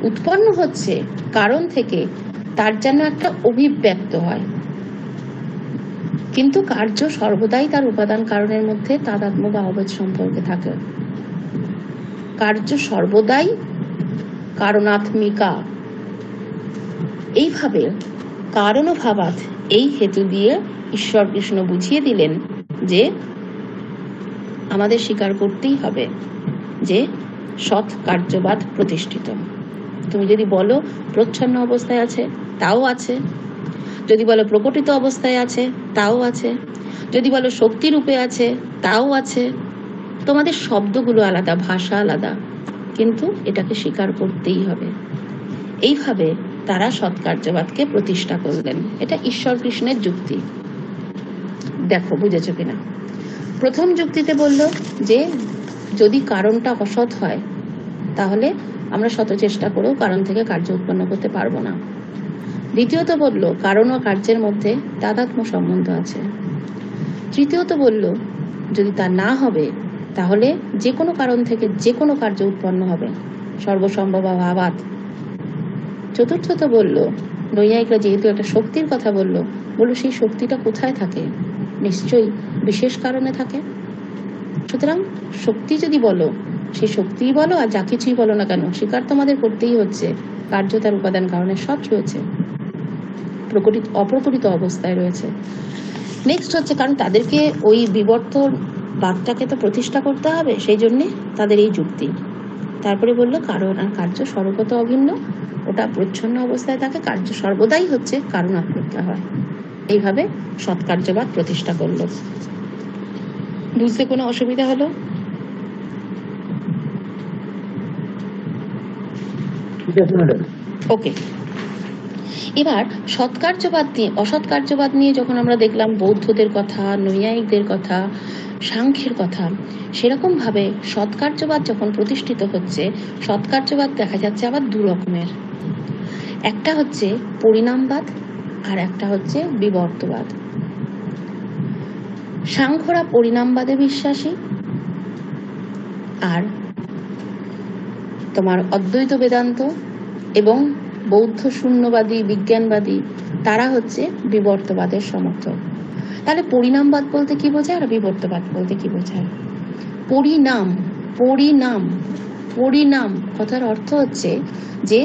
উৎপন্ন হচ্ছে কারণ থেকে, তার যেন একটা অভিব্যক্ত হয়, কিন্তু কার্য সর্বদাই তার উপাদান কারণের মধ্যে তাদাত্ম্য বা অভেদ সম্পর্কে থাকে। কার্য সর্বদাই কারণাত্মিকা। এইভাবে কারণভাবাৎ, এই হেতু দিয়ে ঈশ্বর কৃষ্ণ বুঝিয়ে দিলেন যে আমাদের স্বীকার করতেই হবে যে সৎ কার্যবাদ প্রতিষ্ঠিত। তুমি যদি বলো প্রচ্ছন্ন অবস্থায় আছে, তাও আছে। যদি বলো প্রকটিত অবস্থায় আছে, তাও আছে। যদি বলো শক্তি রূপে আছে, তাও আছে। তোমাদের শব্দগুলো আলাদা, ভাষা আলাদা, কিন্তু এটাকে স্বীকার করতেই হবে। এইভাবে তারা সৎকার্যবাদকে প্রতিষ্ঠা করলেন। এটা ঈশ্বর কৃষ্ণের যুক্তি। দেখো বুঝেছো কিনা। প্রথম যুক্তিতে বলল যে যদি কারণটা অসৎ হয় তাহলে আমরা শত চেষ্টা করেও কারণ থেকে কার্য উৎপন্ন করতে পারবো না। দ্বিতীয়ত বলল কারণ ও কার্যের মধ্যে তাদাত্ম্য সম্বন্ধ আছে। তৃতীয়ত বলল যদি তা না হবে তাহলে যে কোনো কারণ থেকে যে কোনো কার্য উৎপন্ন হবে, সর্বসম্ভব ভাবাৎ। চতুর্থত বলল নৈয়ায়িকরা যেহেতু একটা শক্তির কথা বলল সেই শক্তিটা কোথায় থাকে? নিশ্চয়ই বিশেষ কারণে থাকে। সুতরাং শক্তি যদি বলো, সেই শক্তিই বলো আর যা কিছুই বলো না কেন, স্বীকার তোমাদের করতেই হচ্ছে কার্য তার উপাদান কারণে সৎ রয়েছে, অপ্রকৃত অবস্থায় রয়েছে। নেক্সট হচ্ছে কারণ তাদেরকে ওই বিবর্তন বাদটাকে তো প্রতিষ্ঠা করতে হবে, সেই জন্যে তাদের এই যুক্তি। তারপরে বললো কারণ আর কার্য সর্বগত অভিন্ন, ওটা প্রচ্ছন্ন অবস্থায় থাকে, কার্য সর্বদাই হচ্ছে কারণ আত্মহত্যা হয়। এইভাবে সৎকার্যবাদ প্রতিষ্ঠা করলো। বুঝতে কোনো অসুবিধা হলো? ঠিক আছে ম্যাডাম। ওকে, এবার সৎকার্যবাদ নিয়ে অসৎকার্যবাদ নিয়ে যখন আমরা দেখলাম বৌদ্ধদের কথা, নৈয়ায়িকদের কথা, সাংখ্যের কথা, সেরকম ভাবে সৎকার্যবাদ যখন প্রতিষ্ঠিত হচ্ছে, সৎকার্যবাদ দেখা যাচ্ছে আবার দু রকমের। একটা হচ্ছে পরিণামবাদ আর একটা হচ্ছে বিবর্তবাদ। সাংখ্যরা পরিণামবাদে বিশ্বাসী, আর তোমার অদ্বৈত বেদান্ত এবং বৌদ্ধ শূন্যবাদী বিজ্ঞানবাদী তারা হচ্ছে বিবর্তবাদের সমর্থক। তাহলে পরিণামবাদ বলতে কি বোঝায় আর বিবর্তবাদ বলতে কি বোঝায়? পরিণাম পরিণাম পরিণাম কথার অর্থ হচ্ছে যে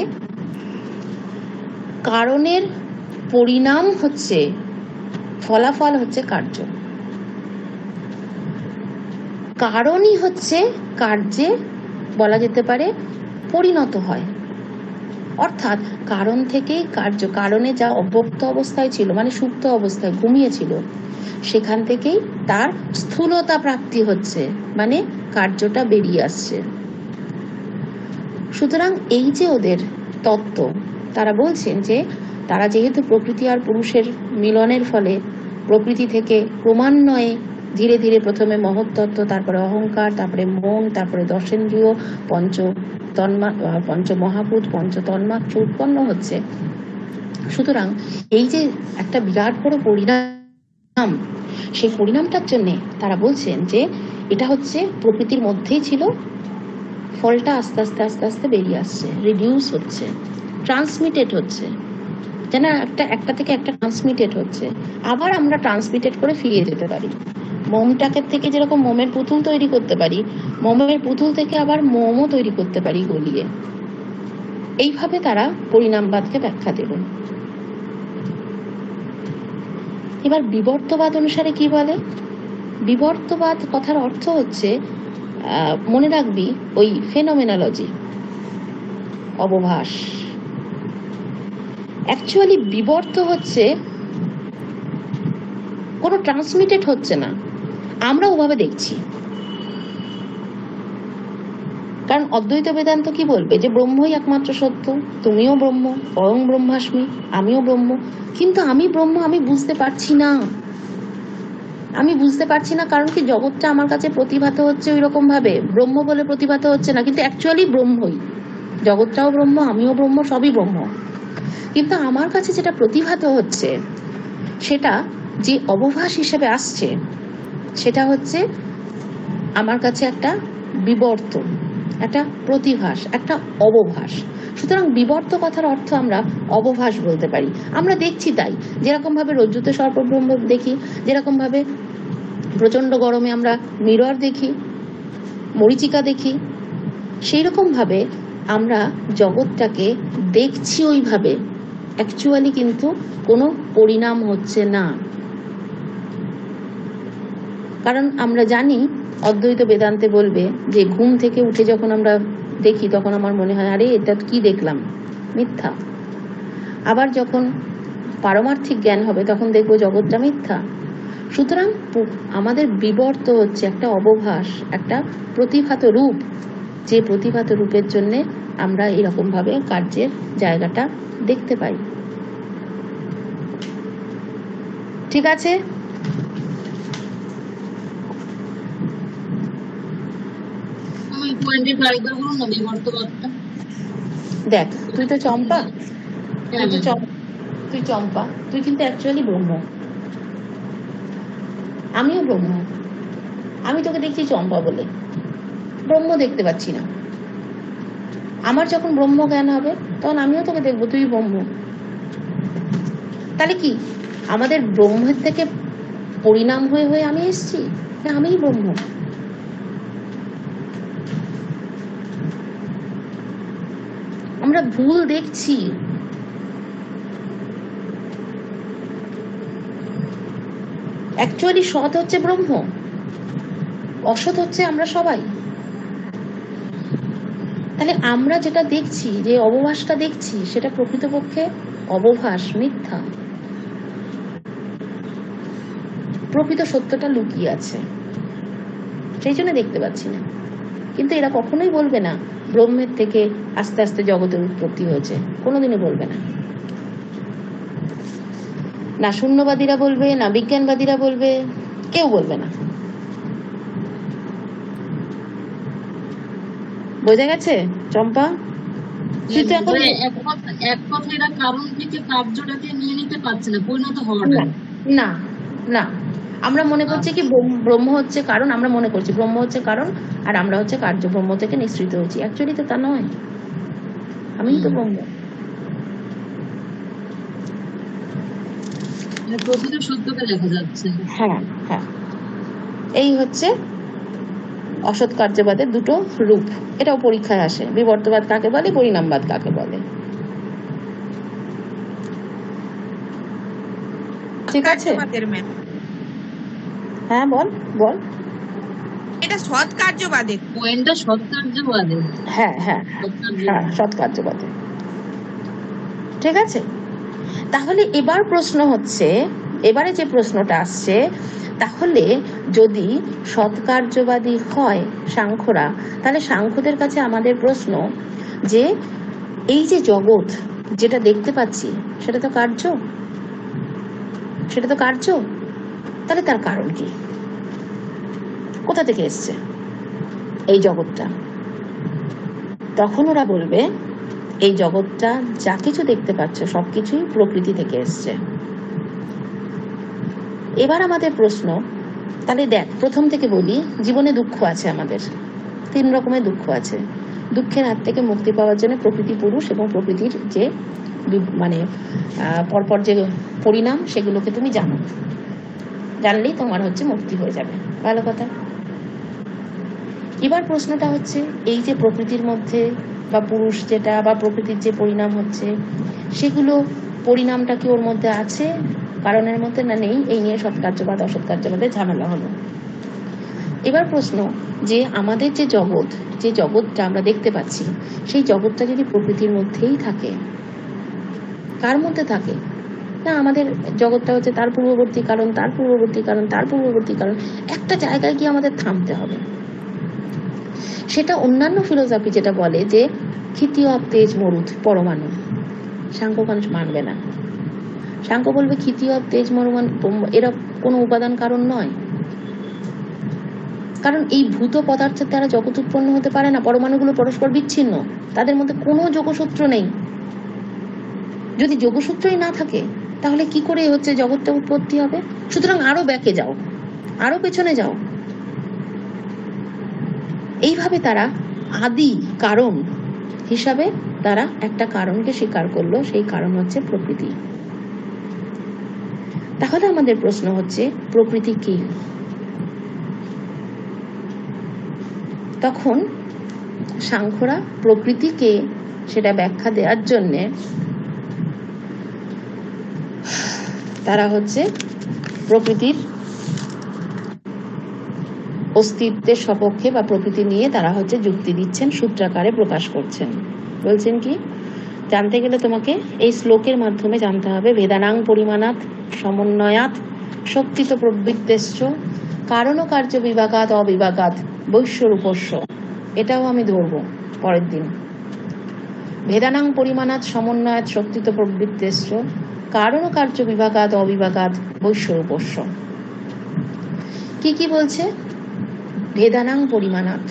কারণের পরিণাম হচ্ছে ফলাফল হচ্ছে কার্য, কারণই হচ্ছে কার্যে বলা যেতে পারে পরিণত হয়। অর্থাৎ কারণ থেকেই কার্য, কারণে যা অব্যক্ত অবস্থায় ছিল মানে সুপ্ত অবস্থায় ঘুমিয়েছিল, সেখান থেকেই তার স্থূলতা প্রাপ্তি হচ্ছে, মানে কার্যটা বেরিয়ে আসছে। সুতরাং এই যে ওদের তত্ত্ব, তারা বলছেন যে তারা যেহেতু প্রকৃতি আর পুরুষের মিলনের ফলে প্রকৃতি থেকে ক্রমান্বয়ে ধীরে ধীরে প্রথমে মহত্তত্ত্ব, তারপরে অহংকার, তারপরে মন, তারপরে দশেন্দ্রিয়, পঞ্চ মহাভূত, পঞ্চ তন্মাত্র উৎপন্ন হচ্ছে। সুতরাং এই যে একটা বিরাট বড় পরিণাম, সেই পরিণামটার জন্য তারা বলছেন যে এটা হচ্ছে প্রকৃতির মধ্যেই ছিল, ফলটা আস্তে আস্তে আস্তে আস্তে বেরিয়ে আসছে, রিডিউস হচ্ছে, ট্রান্সমিটেড হচ্ছে, যেন একটা থেকে একটা ট্রান্সমিটেড হচ্ছে, আবার আমরা ট্রান্সমিটেড করে ফিরিয়ে যেতে পারি। মোমটাকে থেকে যেরকম মোমের পুতুল তৈরি করতে পারি, মোমের পুতুল থেকে আবার মোমও তৈরি করতে পারি গলিয়ে। এইভাবে তারা পরিণামবাদকে ব্যাখ্যা দেবেন। এবার বিবর্তবাদ অনুসারে কি বলে? বিবর্তবাদ কথার অর্থ হচ্ছে, মনে রাখবি ওই ফেনোমেনোলজি, অবভাস। অ্যাকচুয়ালি বিবর্ত হচ্ছে কোনো ট্রান্সমিটেড হচ্ছে না, আমরা ওভাবে দেখছি। কারণ অদ্বৈত বেদান্ত কি বলবে যে ব্রহ্মই একমাত্র সত্য, তুমিও ব্রহ্ম, পরং ব্রহ্মাস্মি, আমিও ব্রহ্ম, কিন্তু আমি ব্রহ্ম আমি বুঝতে পারছি না। আমি বুঝতে পারছি না কারণ কি জগৎটা আমার কাছে প্রতিভাত হচ্ছে ওই রকম ভাবে, ব্রহ্ম বলে প্রতিভাত হচ্ছে না, কিন্তু অ্যাকচুয়ালি ব্রহ্মই, জগৎটাও ব্রহ্ম, আমিও ব্রহ্ম, সবই ব্রহ্ম। কিন্তু আমার কাছে যেটা প্রতিভাত হচ্ছে সেটা যে অবভাস হিসেবে আসছে, সেটা হচ্ছে আমার কাছে একটা বিবর্ত, একটা প্রতিভাস, একটা অবভাস। সুতরাং বিবর্ত কথার অর্থ আমরা অবভাস বলতে পারি। আমরা দেখছি তাই, যেরকম ভাবে রজ্জুতে সর্পব্রহ্ম দেখি, যেরকম ভাবে প্রচন্ড গরমে আমরা মিরর দেখি, মরিচিকা দেখি, সেই রকম ভাবে আমরা জগৎটাকে দেখছি ওইভাবে, অ্যাকচুয়ালি কিন্তু কোনো পরিণাম হচ্ছে না। কারণ আমরা জানি অদ্বৈত বেদান্তে বলবে যে ঘুম থেকে উঠে যখন আমরা দেখি তখন আমার মনে হয় আরে এটা কি দেখলাম, মিথ্যা। আবার যখন পারমার্থিক জ্ঞান হবে তখন দেখবো জগৎটা মিথ্যা। সুতরাং আমাদের বিবর্ত হচ্ছে একটা অবভাস, একটা প্রতিভাত রূপ, যে প্রতিভাত রূপের জন্য আমরা এরকম ভাবে কার্যের জায়গাটা দেখতে পাই। ঠিক আছে? আমি পয়েন্টে ট্রাই করবো না বিবর্তবাদটা। দেখ, তুই তো চম্পা, হ্যাঁ, তুই চম্পা, তুই কিন্তু অ্যাকচুয়ালি ব্রহ্ম, আমিও ব্রহ্ম। আমি তোকে দেখছি চম্পা বলে, ব্রহ্ম দেখতে পাচ্ছি না। আমার যখন ব্রহ্ম জ্ঞান হবে তখন আমিও তোকে দেখবো তুই ব্রহ্ম। তাহলে কি আমাদের ব্রহ্মের থেকে পরিণাম হয়ে হয়ে আমি এসছি, না আমিই ব্রহ্ম? আমরা ভুল দেখছি। অ্যাকচুয়ালি সৎ হচ্ছে ব্রহ্ম, অসৎ হচ্ছে আমরা সবাই। তাহলে আমরা যেটা দেখছি, যে অবভাসটা দেখছি, সেটা প্রকৃতপক্ষে অবভাস, মিথ্যা। প্রকৃত সত্যটা লুকিয়ে আছে, সেই জন্য দেখতে পাচ্ছি না। কিন্তু এরা কখনোই বলবে না ব্রহ্মের থেকে আস্তে আস্তে জগতের উৎপত্তি হয়েছে, কোনোদিনই বলবে না। না শূন্যবাদীরা বলবে, না বিজ্ঞানবাদীরা বলবে, কেউ বলবে না। বোঝা গেছে চম্পা? তুই তো এখন এক কথা এরা কারণ থেকে কার্যটাকে নিয়ে নিতে পারছে না, পরিণত হওয়াটা। না না, আমরা মনে করছি কি ব্রহ্ম হচ্ছে কারণ, আমরা মনে করছি ব্রহ্ম হচ্ছে কারণ আর আমরা হচ্ছে কার্য, ব্রহ্ম থেকে নিঃসৃত হচ্ছি। অ্যাকচুয়ালি তো তা নয়, আমি তো ব্রহ্ম। প্রকৃত সত্যকে দেখা যাচ্ছে। হ্যাঁ হ্যাঁ, এই হচ্ছে অসৎ কার্যবাদের দুটো রূপ। এটাও পরীক্ষায় আসে, বিবর্তবাদ কাকে বলে, পরিণামবাদ কাকে বলে। ঠিক আছে? হ্যাঁ বল বল। এটা সৎ কার্যবাদের। পয়েন্টটা সৎকার্যবাদের। হ্যাঁ হ্যাঁ হ্যাঁ, সৎ কার্যবাদে। ঠিক আছে? তাহলে এবার প্রশ্ন হচ্ছে, এবারে যে প্রশ্নটা আসছে, তাহলে যদি সৎকার্যবাদী হয় সাংখ্যরা, তাহলে সাংখ্যদের কাছে আমাদের প্রশ্ন যে এই যে জগৎ যেটা দেখতে পাচ্ছি সেটা তো কার্য, সেটা তো কার্য, তাহলে তার কারণ কি? কোথা থেকে এসছে এই জগৎটা? তখন ওরা বলবে এই জগৎটা যা কিছু দেখতে পাচ্ছ সবকিছুই প্রকৃতি থেকে এসছে। এবার আমাদের প্রশ্ন, তাহলে দেখ প্রথম থেকে বলি, জীবনে দুঃখ আছে আমাদের, 3 রকমের দুঃখ আছে। দুঃখের হাত থেকে মুক্তি পাওয়ার জন্য প্রকৃতি পুরুষ এবং প্রকৃতির যে মানে পরপর যে পরিণাম, সেগুলোকে তুমি জানো, জানলেই তোমার হচ্ছে মুক্তি হয়ে যাবে। ভালো কথা। এবার প্রশ্নটা হচ্ছে, এই যে প্রকৃতির মধ্যে বা পুরুষ যেটা বা প্রকৃতির যে পরিণাম হচ্ছে, সেগুলো পরিণামটা কি ওর মধ্যে আছে, কারণের মধ্যে, না নেই? এই নিয়ে সৎকার্যবাদ অসৎকার্যবাদের ঝামেলা হলো। এবার প্রশ্ন যে আমাদের যে জগৎ, যে জগৎটা আমরা দেখতে পাচ্ছি, সেই জগৎটা যদি প্রকৃতির মধ্যেই থাকে, কার মধ্যে থাকে? না আমাদের জগৎটা হচ্ছে তার পূর্ববর্তী কারণ, তার পূর্ববর্তী কারণ, তার পূর্ববর্তী কারণ। একটা জায়গায় গিয়ে আমাদের থামতে হবে। সেটা অন্যান্য ফিলোসফি যেটা বলে যে ক্ষিতি অব তেজ মরুদ পরমাণু, সাংখ্য মানবে না। সাংখ্য বলবে ক্ষিতি অব তেজ মরুমাণু এরা কোনো উপাদান কারণ নয়, কারণ এই ভূত পদার্থের দ্বারা জগৎ উৎপন্ন হতে পারে না। পরমাণুগুলো পরস্পর বিচ্ছিন্ন, তাদের মধ্যে কোনো যোগসূত্র নেই। যদি যোগসূত্রই না থাকে তাহলে কি করে হচ্ছে জগৎটা উৎপত্তি হবে? সুতরাং আরো ব্যাকে যাও, আরো পেছনে যাও। এইভাবে তারা আদি কারণ হিসাবে তারা একটা কারণকে স্বীকার করলো, সেই কারণ হচ্ছে প্রকৃতি। তাহলে আমাদের প্রশ্ন হচ্ছে প্রকৃতি কি? তখন সাংখ্যরা প্রকৃতিকে সেটা ব্যাখ্যা দেওয়ার জন্যে তারা হচ্ছে প্রকৃতির অস্তিত্বের সপক্ষে বা প্রকৃতি নিয়ে তারা হচ্ছে যুক্তি দিচ্ছেন, সূত্রাকারে প্রকাশ করছেন। বলছেন কি? জানতে গেলে তোমাকে এই শ্লোকের মাধ্যমে জানতে হবে। বেদানাং পরিমাণাৎ সমন্বয়াৎ শক্তি তো প্রবৃত্তেশ্চ কারণ ও কার্য বিভাগাৎ অবিভাগাৎ বৈশ্বরূপস্য, এটাও আমি ধরবো পরের দিন। ভেদানাং পরিমাণাৎ সমন্বয়াৎ শক্তি তো প্রবৃত্তেশ্চ কারণ ও কার্য বিভাগাৎ অবিভাগাৎ বৈশ্বরূপস্য। কি কি বলছে? ভেদানাং পরিমাণাৎ,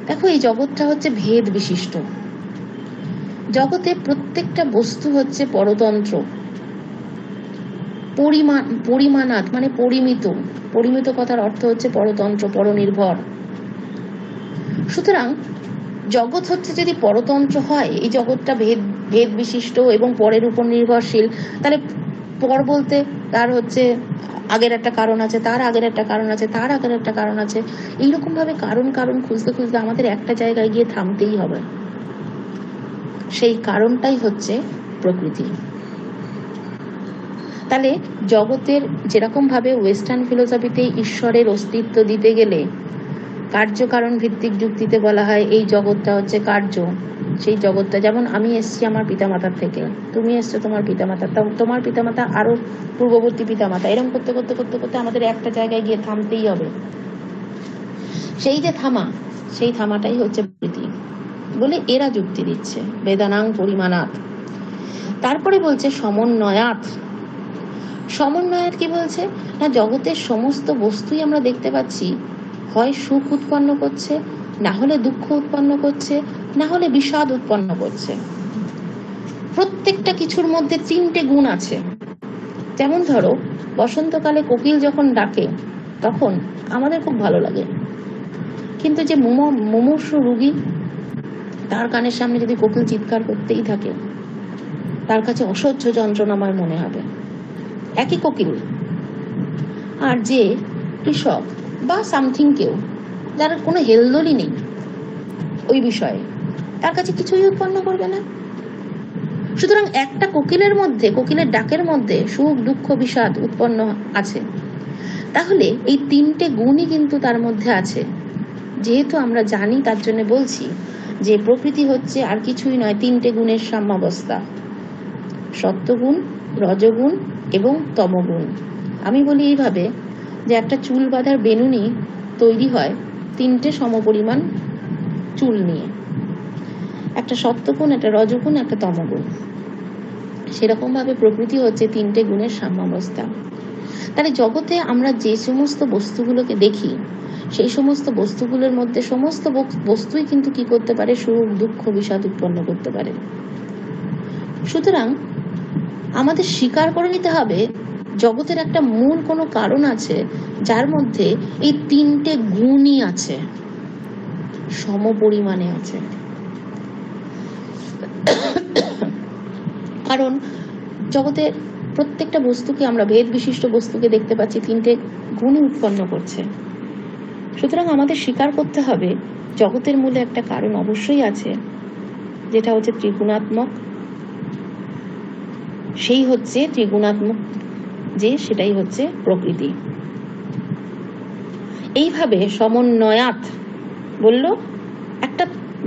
দেখো এই জগৎটা হচ্ছে ভেদ বিশিষ্ট। জগতে প্রত্যেকটা বস্তু হচ্ছে পরতন্ত্র। পরিমাণাৎ মানে পরিমিত, পরিমিত কথার অর্থ হচ্ছে পরতন্ত্র, পরনির্ভর। সুতরাং জগৎ হচ্ছে যদি পরতন্ত্র হয়, এই জগৎটা ভেদ বিশিষ্ট এবং পরের উপর নির্ভরশীল, তাহলে পর বলতে তার হচ্ছে আগের একটা কারণ আছে, তার আগের একটা কারণ আছে, তার আগের একটা কারণ আছে। এইরকম ভাবে কারণ কারণ খুঁজতে খুঁজতে আমাদের একটা জায়গায় গিয়ে থামতেই হবে। সেই কারণটাই হচ্ছে প্রকৃতি। তাহলে জগতের যেরকম ভাবে ওয়েস্টার্ন ফিলোসফিতে ঈশ্বরের অস্তিত্ব দিতে গেলে কার্যকারণ ভিত্তিক যুক্তিতে বলা হয় এই জগৎটা হচ্ছে কার্য। সেই জগৎটা যেমন আমি এসছি আমার পিতামাতার থেকে, তুমি এসছো তোমার পিতামাতার, তোমার পিতামাতা আরো পূর্ববর্তী পিতামাতা, এরকম করতে করতে করতে করতে আমাদের একটা জায়গায় গিয়ে থামতেই হবে। সেই যে থামা, সেই থামাটাই হচ্ছে প্রকৃতি বলে এরা যুক্তি দিচ্ছে। বেদানাং পরিমাণাৎ। তারপরে বলছে সমন্বয়াৎ। সমন্বয়াৎ কি বলছে না, জগতের সমস্ত বস্তুই আমরা দেখতে পাচ্ছি হয় সুখ উৎপন্ন করছে, না হলে দুঃখ উৎপন্ন করছে, না হলে বিষাদ উৎপন্ন করছে। প্রত্যেকটা কিছুর মধ্যে তিনটে গুণ আছে। যেমন ধরো বসন্তকালে কোকিল যখন ডাকে তখন আমাদের খুব ভালো লাগে, কিন্তু যে মুমূর্ষু রোগী, তার কানের সামনে যদি কোকিল চিৎকার করতেই থাকে তার কাছে অসহ্য যন্ত্রণাময় মনে হবে। একই কোকিল। আর যে কৃষক বা সামথিং কেউ যার কোনো হেলদোলই নেই ওই বিষয়ে, তার কাছে কিছুই উৎপন্ন করবে না। সুতরাং একটা কোকিলের মধ্যে, কোকিলের ডাকের মধ্যে সুখ দুঃখ বিষাদ উৎপন্ন আছে, তাহলে এই তিনটে গুণই কিন্তু তার মধ্যে আছে। যেহেতু আমরা জানি তার জন্য বলছি যে প্রকৃতি হচ্ছে আর কিছুই নয়, তিনটে গুণের সাম্যাবস্থা, সত্ত্বগুণ, রজগুণ এবং তমগুণ। আমি বলি এইভাবে যে একটা চুল বাঁধার বেনুনি তৈরি হয় তিনটে সমপরিমাণ চুল নিয়ে, একটা সত্ত্বগুণ, একটা রজগুণ, একটা তমগুণ। সেরকম ভাবে প্রকৃতি হচ্ছে তিনটে গুণের সাম্যাবস্থা। তাহলে জগতে আমরা যে সমস্ত বস্তুগুলোকে দেখি সেই সমস্ত বস্তুগুলোর মধ্যে সমস্ত বস্তুই কিন্তু কি করতে পারে, সুখ দুঃখ বিষাদ উৎপন্ন করতে পারে। সুতরাং আমাদের স্বীকার করে নিতে হবে জগতের একটা মূল কোনো কারণ আছে যার মধ্যে এই তিনটে গুণই আছে, সমপরিমাণে আছে। কারণ জগতের প্রত্যেকটা বস্তুকে আমরা ভেদ বিশিষ্ট বস্তুকে দেখতে পাচ্ছি তিনটে গুণই উৎপন্ন করছে। সুতরাং আমাদের স্বীকার করতে হবে জগতের মূলে একটা কারণ অবশ্যই আছে, যেটা হচ্ছে ত্রিগুণাত্মক। সেই হচ্ছে ত্রিগুণাত্মক, যে সেটাই হচ্ছে প্রকৃতি। এইভাবে সমন্বয়াৎ বলল, একটা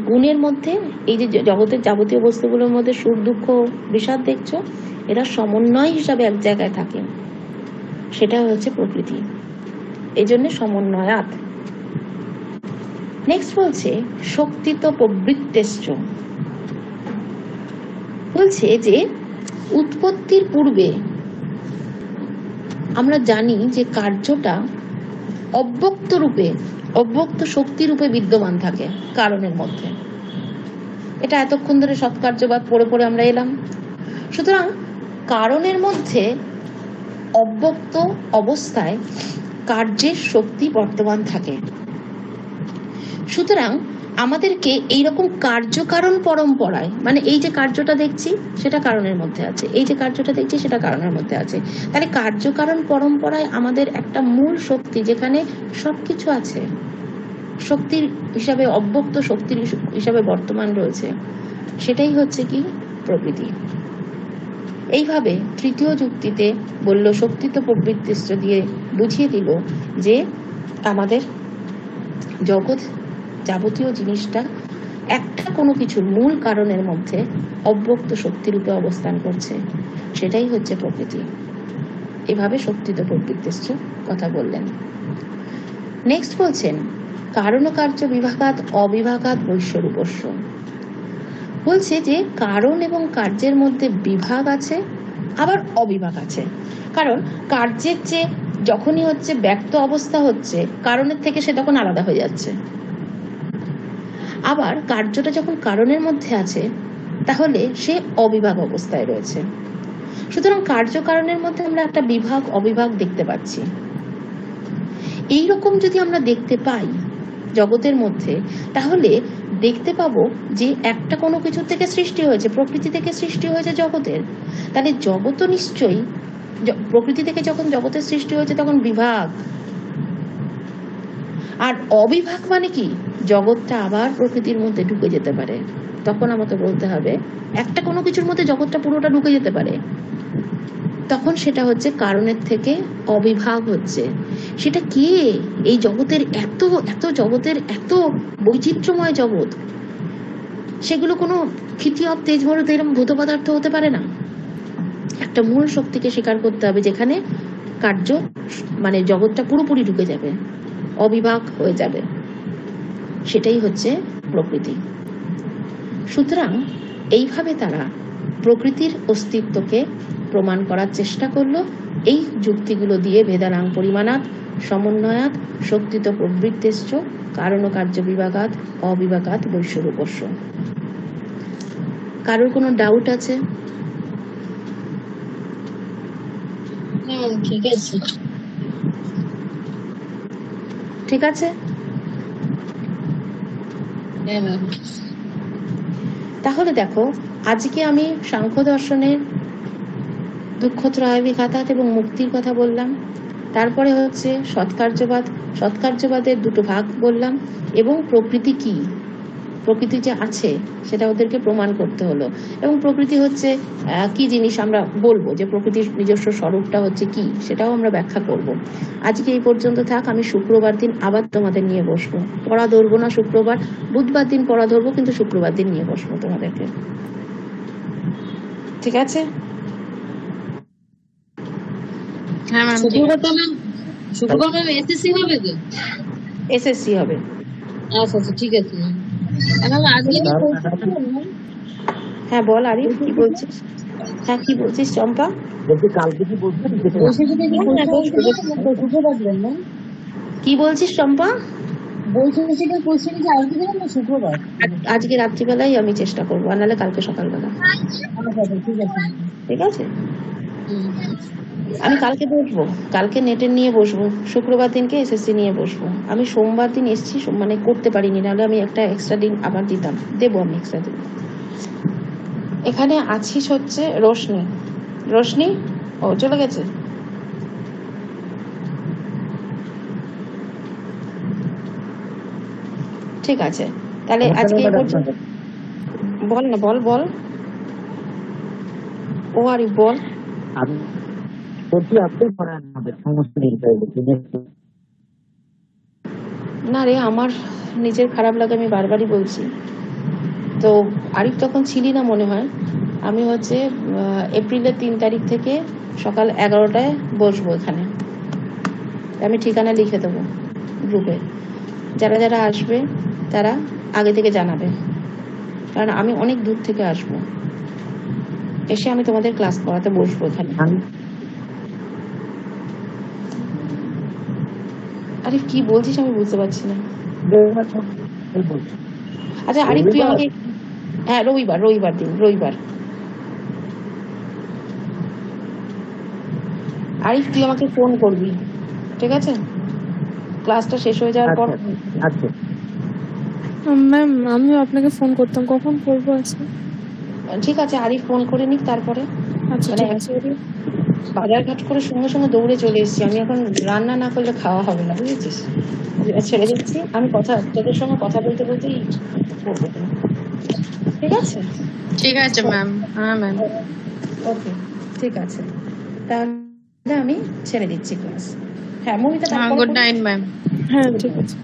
গুণের মধ্যে এই যে জগতের যাবতীয় বস্তুগুলোর মধ্যে সুখ দুঃখ বিষাদ দেখছো, এরা সমন্বয় হিসাবে এক জায়গায় থাকে, সেটা হচ্ছে প্রকৃতি। এই জন্য সমন্বয়াৎ। নেক্সট বলছে শক্তি তো প্রবৃত্তেশ্চ। বলছে যে উৎপত্তির পূর্বে আমরা জানি যে কার্যটা অব্যক্ত রূপে, অব্যক্ত শক্তি রূপে বিদ্যমান থাকে কারণের মধ্যে। এটা এতক্ষণ ধরে সৎকার্যবাদ পড়ে পড়ে আমরা এলাম। সুতরাং কারণের মধ্যে অব্যক্ত অবস্থায় কার্যের শক্তি বর্তমান থাকে। সুতরাং আমাদেরকে এইরকম কার্যকারণ পরম্পরায়, মানে এই যে কার্যটা দেখছি সেটা কারণের মধ্যে আছে, এই যে কার্যটা দেখছি সেটা কারণের মধ্যে আছে। তাহলে কার্যকারণ পরম্পরায় আমাদের একটা মূল শক্তি যেখানে সবকিছু আছে, শক্তির হিসাবে অব্যক্ত শক্তির হিসাবে বর্তমান রয়েছে, সেটাই হচ্ছে কি প্রকৃতি। এইভাবে তৃতীয় যুক্তিতে বলল শক্তি তো প্রবৃত্তিশ্চ দিয়ে বুঝিয়ে দিল যে আমাদের জগৎ যাবতীয় জিনিসটা একটা কোনো কিছুর মূল কারণের মধ্যে অব্যক্ত শক্তিরূপে অবস্থান করছে, সেটাই হচ্ছে প্রকৃতি। এভাবে শক্তিত প্রবৃত্তিশ্চ কথা বললেন। নেক্সট বলছেন কারণ ও কার্য বিভাগাৎ অবিভাগাৎ বৈশ্বরূপস্য। বলছে যে কারণ এবং কার্যের মধ্যে বিভাগ আছে আবার অবিভাগ আছে। কারণ কার্যের যে যখনই হচ্ছে ব্যক্ত অবস্থা হচ্ছে কারণের থেকে সে তখন আলাদা হয়ে যাচ্ছে, আবার কার্যটা যখন কারণের মধ্যে আছে তাহলে সে অবিভাগ অবস্থায় রয়েছে। সুতরাং কার্য কারণের মধ্যে আমরা একটা বিভাগ অবিভাগ দেখতে পাচ্ছি। এইরকম যদি আমরা দেখতে পাই জগতের মধ্যে, তাহলে দেখতে পাবো যে একটা কোনো কিছু থেকে সৃষ্টি হয়েছে, প্রকৃতি থেকে সৃষ্টি হয়েছে জগতের। তাহলে জগৎ নিশ্চয়ই প্রকৃতি থেকে যখন জগতের সৃষ্টি হয়েছে তখন বিভাগ। আর অবিভাগ মানে কি, জগৎটা আবার প্রকৃতির মধ্যে ঢুকে যেতে পারে। তখন আমাকে বলতে হবে একটা কোনো কিছুর মধ্যে জগৎটা পুরোটা ঢুকে যেতে পারে, তখন সেটা হচ্ছে কারণের থেকে অবিভাগ হচ্ছে। সেটা কি, এই জগতের এত এত জগতের এত বৈচিত্র্যময় জগৎ, সেগুলো কোনো ক্ষিতি অব তেজমরুদ এরকম ভূত পদার্থ হতে পারে না। একটা মূল শক্তিকে স্বীকার করতে হবে যেখানে কার্য মানে জগৎটা পুরোপুরি ঢুকে যাবে, অবিভাগ হয়ে যাবে, সেটাই হচ্ছে প্রকৃতি। সুতরাং এইভাবে তারা প্রকৃতির অস্তিত্বকে প্রমাণ করার চেষ্টা করলো এই যুক্তিগুলো দিয়ে। ভেদানাং পরিমাণাৎ সমন্বয়াৎ শক্তিত প্রবৃত্তিশ্চ কারণ ও কার্য বিভাগাৎ অবিভাগাৎ বৈশ্বরূপস্য। কারোর কোনো ডাউট আছে? ঠিক আছে। ঠিক আছে, হ্যাঁ ম্যাম। তাহলে দেখো আজকে আমি সাংখ্য দর্শনের দুঃখত্রয় বিঘাতাৎ এবং মুক্তির কথা বললাম। তারপরে হচ্ছে সৎকার্যবাদ, সৎকার্যবাদের দুটো ভাগ বললাম, এবং প্রকৃতি কি, প্রকৃতি যে আছে সেটা ওদেরকে প্রমাণ করতে হলো। এবং প্রকৃতি হচ্ছে কি জিনিস আমরা বলবো, যে প্রকৃতির নিজস্ব স্বরূপটা হচ্ছে কি সেটাও আমরা ব্যাখ্যা করব। আজকে এই পর্যন্ত থাক। আমি শুক্রবার দিন আবার তোমাদের নিয়ে বসবো। পড়া ধরবো না শুক্রবার, বুধবার দিন পড়া ধরবো, কিন্তু শুক্রবার দিন নিয়ে বসবো তোমাদেরকে। ঠিক আছে? হ্যাঁ ম্যাম। শুক্রবার ম্যাম এসএসসি হবে তো? এসএসসি হবে। আচ্ছা আচ্ছা ঠিক আছে ম্যাম। আজকে হ্যাঁ বল আরিফ, কি বলছিস? হ্যাঁ কি বলছিস চম্পা? বলছি কালকে কি বলছেন? কি বলছিস চম্পা? শুক্রবার আজকে রাত্রিবেলায় আমি চেষ্টা করবো, আর নাহলে কালকে সকালবেলা। ঠিক আছে, আমি কালকে বসবো, কালকে নেটের নিয়ে বসবো, শুক্রবার দিনকে এসএসসি নিয়ে বসবো। আমি সোমবার দিন এসছি, মানে করতে পারিনি, নাহলে আমি একটা এক্সট্রা দিন আবার দিতাম, দেবো আমি এক্সট্রা দিন। এখানে আছিস হচ্ছে রোশনি। রোশনি ও চলে গেছে। ঠিক আছে, তাহলে আজকে এই পর্যন্ত। বল না, বল বল। ও আরিফ বল। আমি বলছি আপনি পড়ান আমাদের সমস্ত না রে, আমার নিজের খারাপ লাগে, আমি বারবারই বলছি। তো আরিফ তখন ছিলি না মনে হয়। আমি হচ্ছে এপ্রিলের 3 তারিখ থেকে সকাল 11টায় বসবো এখানে। আমি ঠিকানা লিখে দেবো গ্রুপে, যারা যারা আসবে তারা আগে থেকে জানাবে, কারণ আমি অনেক দূর থেকে আসবো, এসে আমি তোমাদের ক্লাস করাতে বসবো এখানে। আরিফ কি বলছিস আমি বুঝতে পারছি না। আচ্ছা আরিফ তুই আমাকে, হ্যাঁ রবিবার দিন, রবিবার। আরিফ তুই আমাকে ফোন করবি, ঠিক আছে, ক্লাসটা শেষ হয়ে যাওয়ার পর। আচ্ছা ম্যাম আমিও আপনাকে ফোন করতাম, কখন করবো আজকে? ঠিক আছে, আরিফ ফোন করে নিক তারপরে। আচ্ছা মানে ঠিক আছে। বাজার ঘাট করে সঙ্গে সঙ্গে দৌড়ে চলে এসেছি, আমি এখন রান্না না করলে খাওয়া হবে না, বুঝেছিস? ছেড়ে দিচ্ছি, আমি তোদের সঙ্গে কথা বলতে বলতেই করবো। ঠিক আছে? ঠিক আছে ম্যাম। হ্যাঁ ম্যাম। ওকে ঠিক আছে, তাহলে আমি ছেড়ে দিচ্ছি ক্লাস। হ্যাঁ মমিতা, গুড নাইট ম্যাম। হ্যাঁ ঠিক আছে।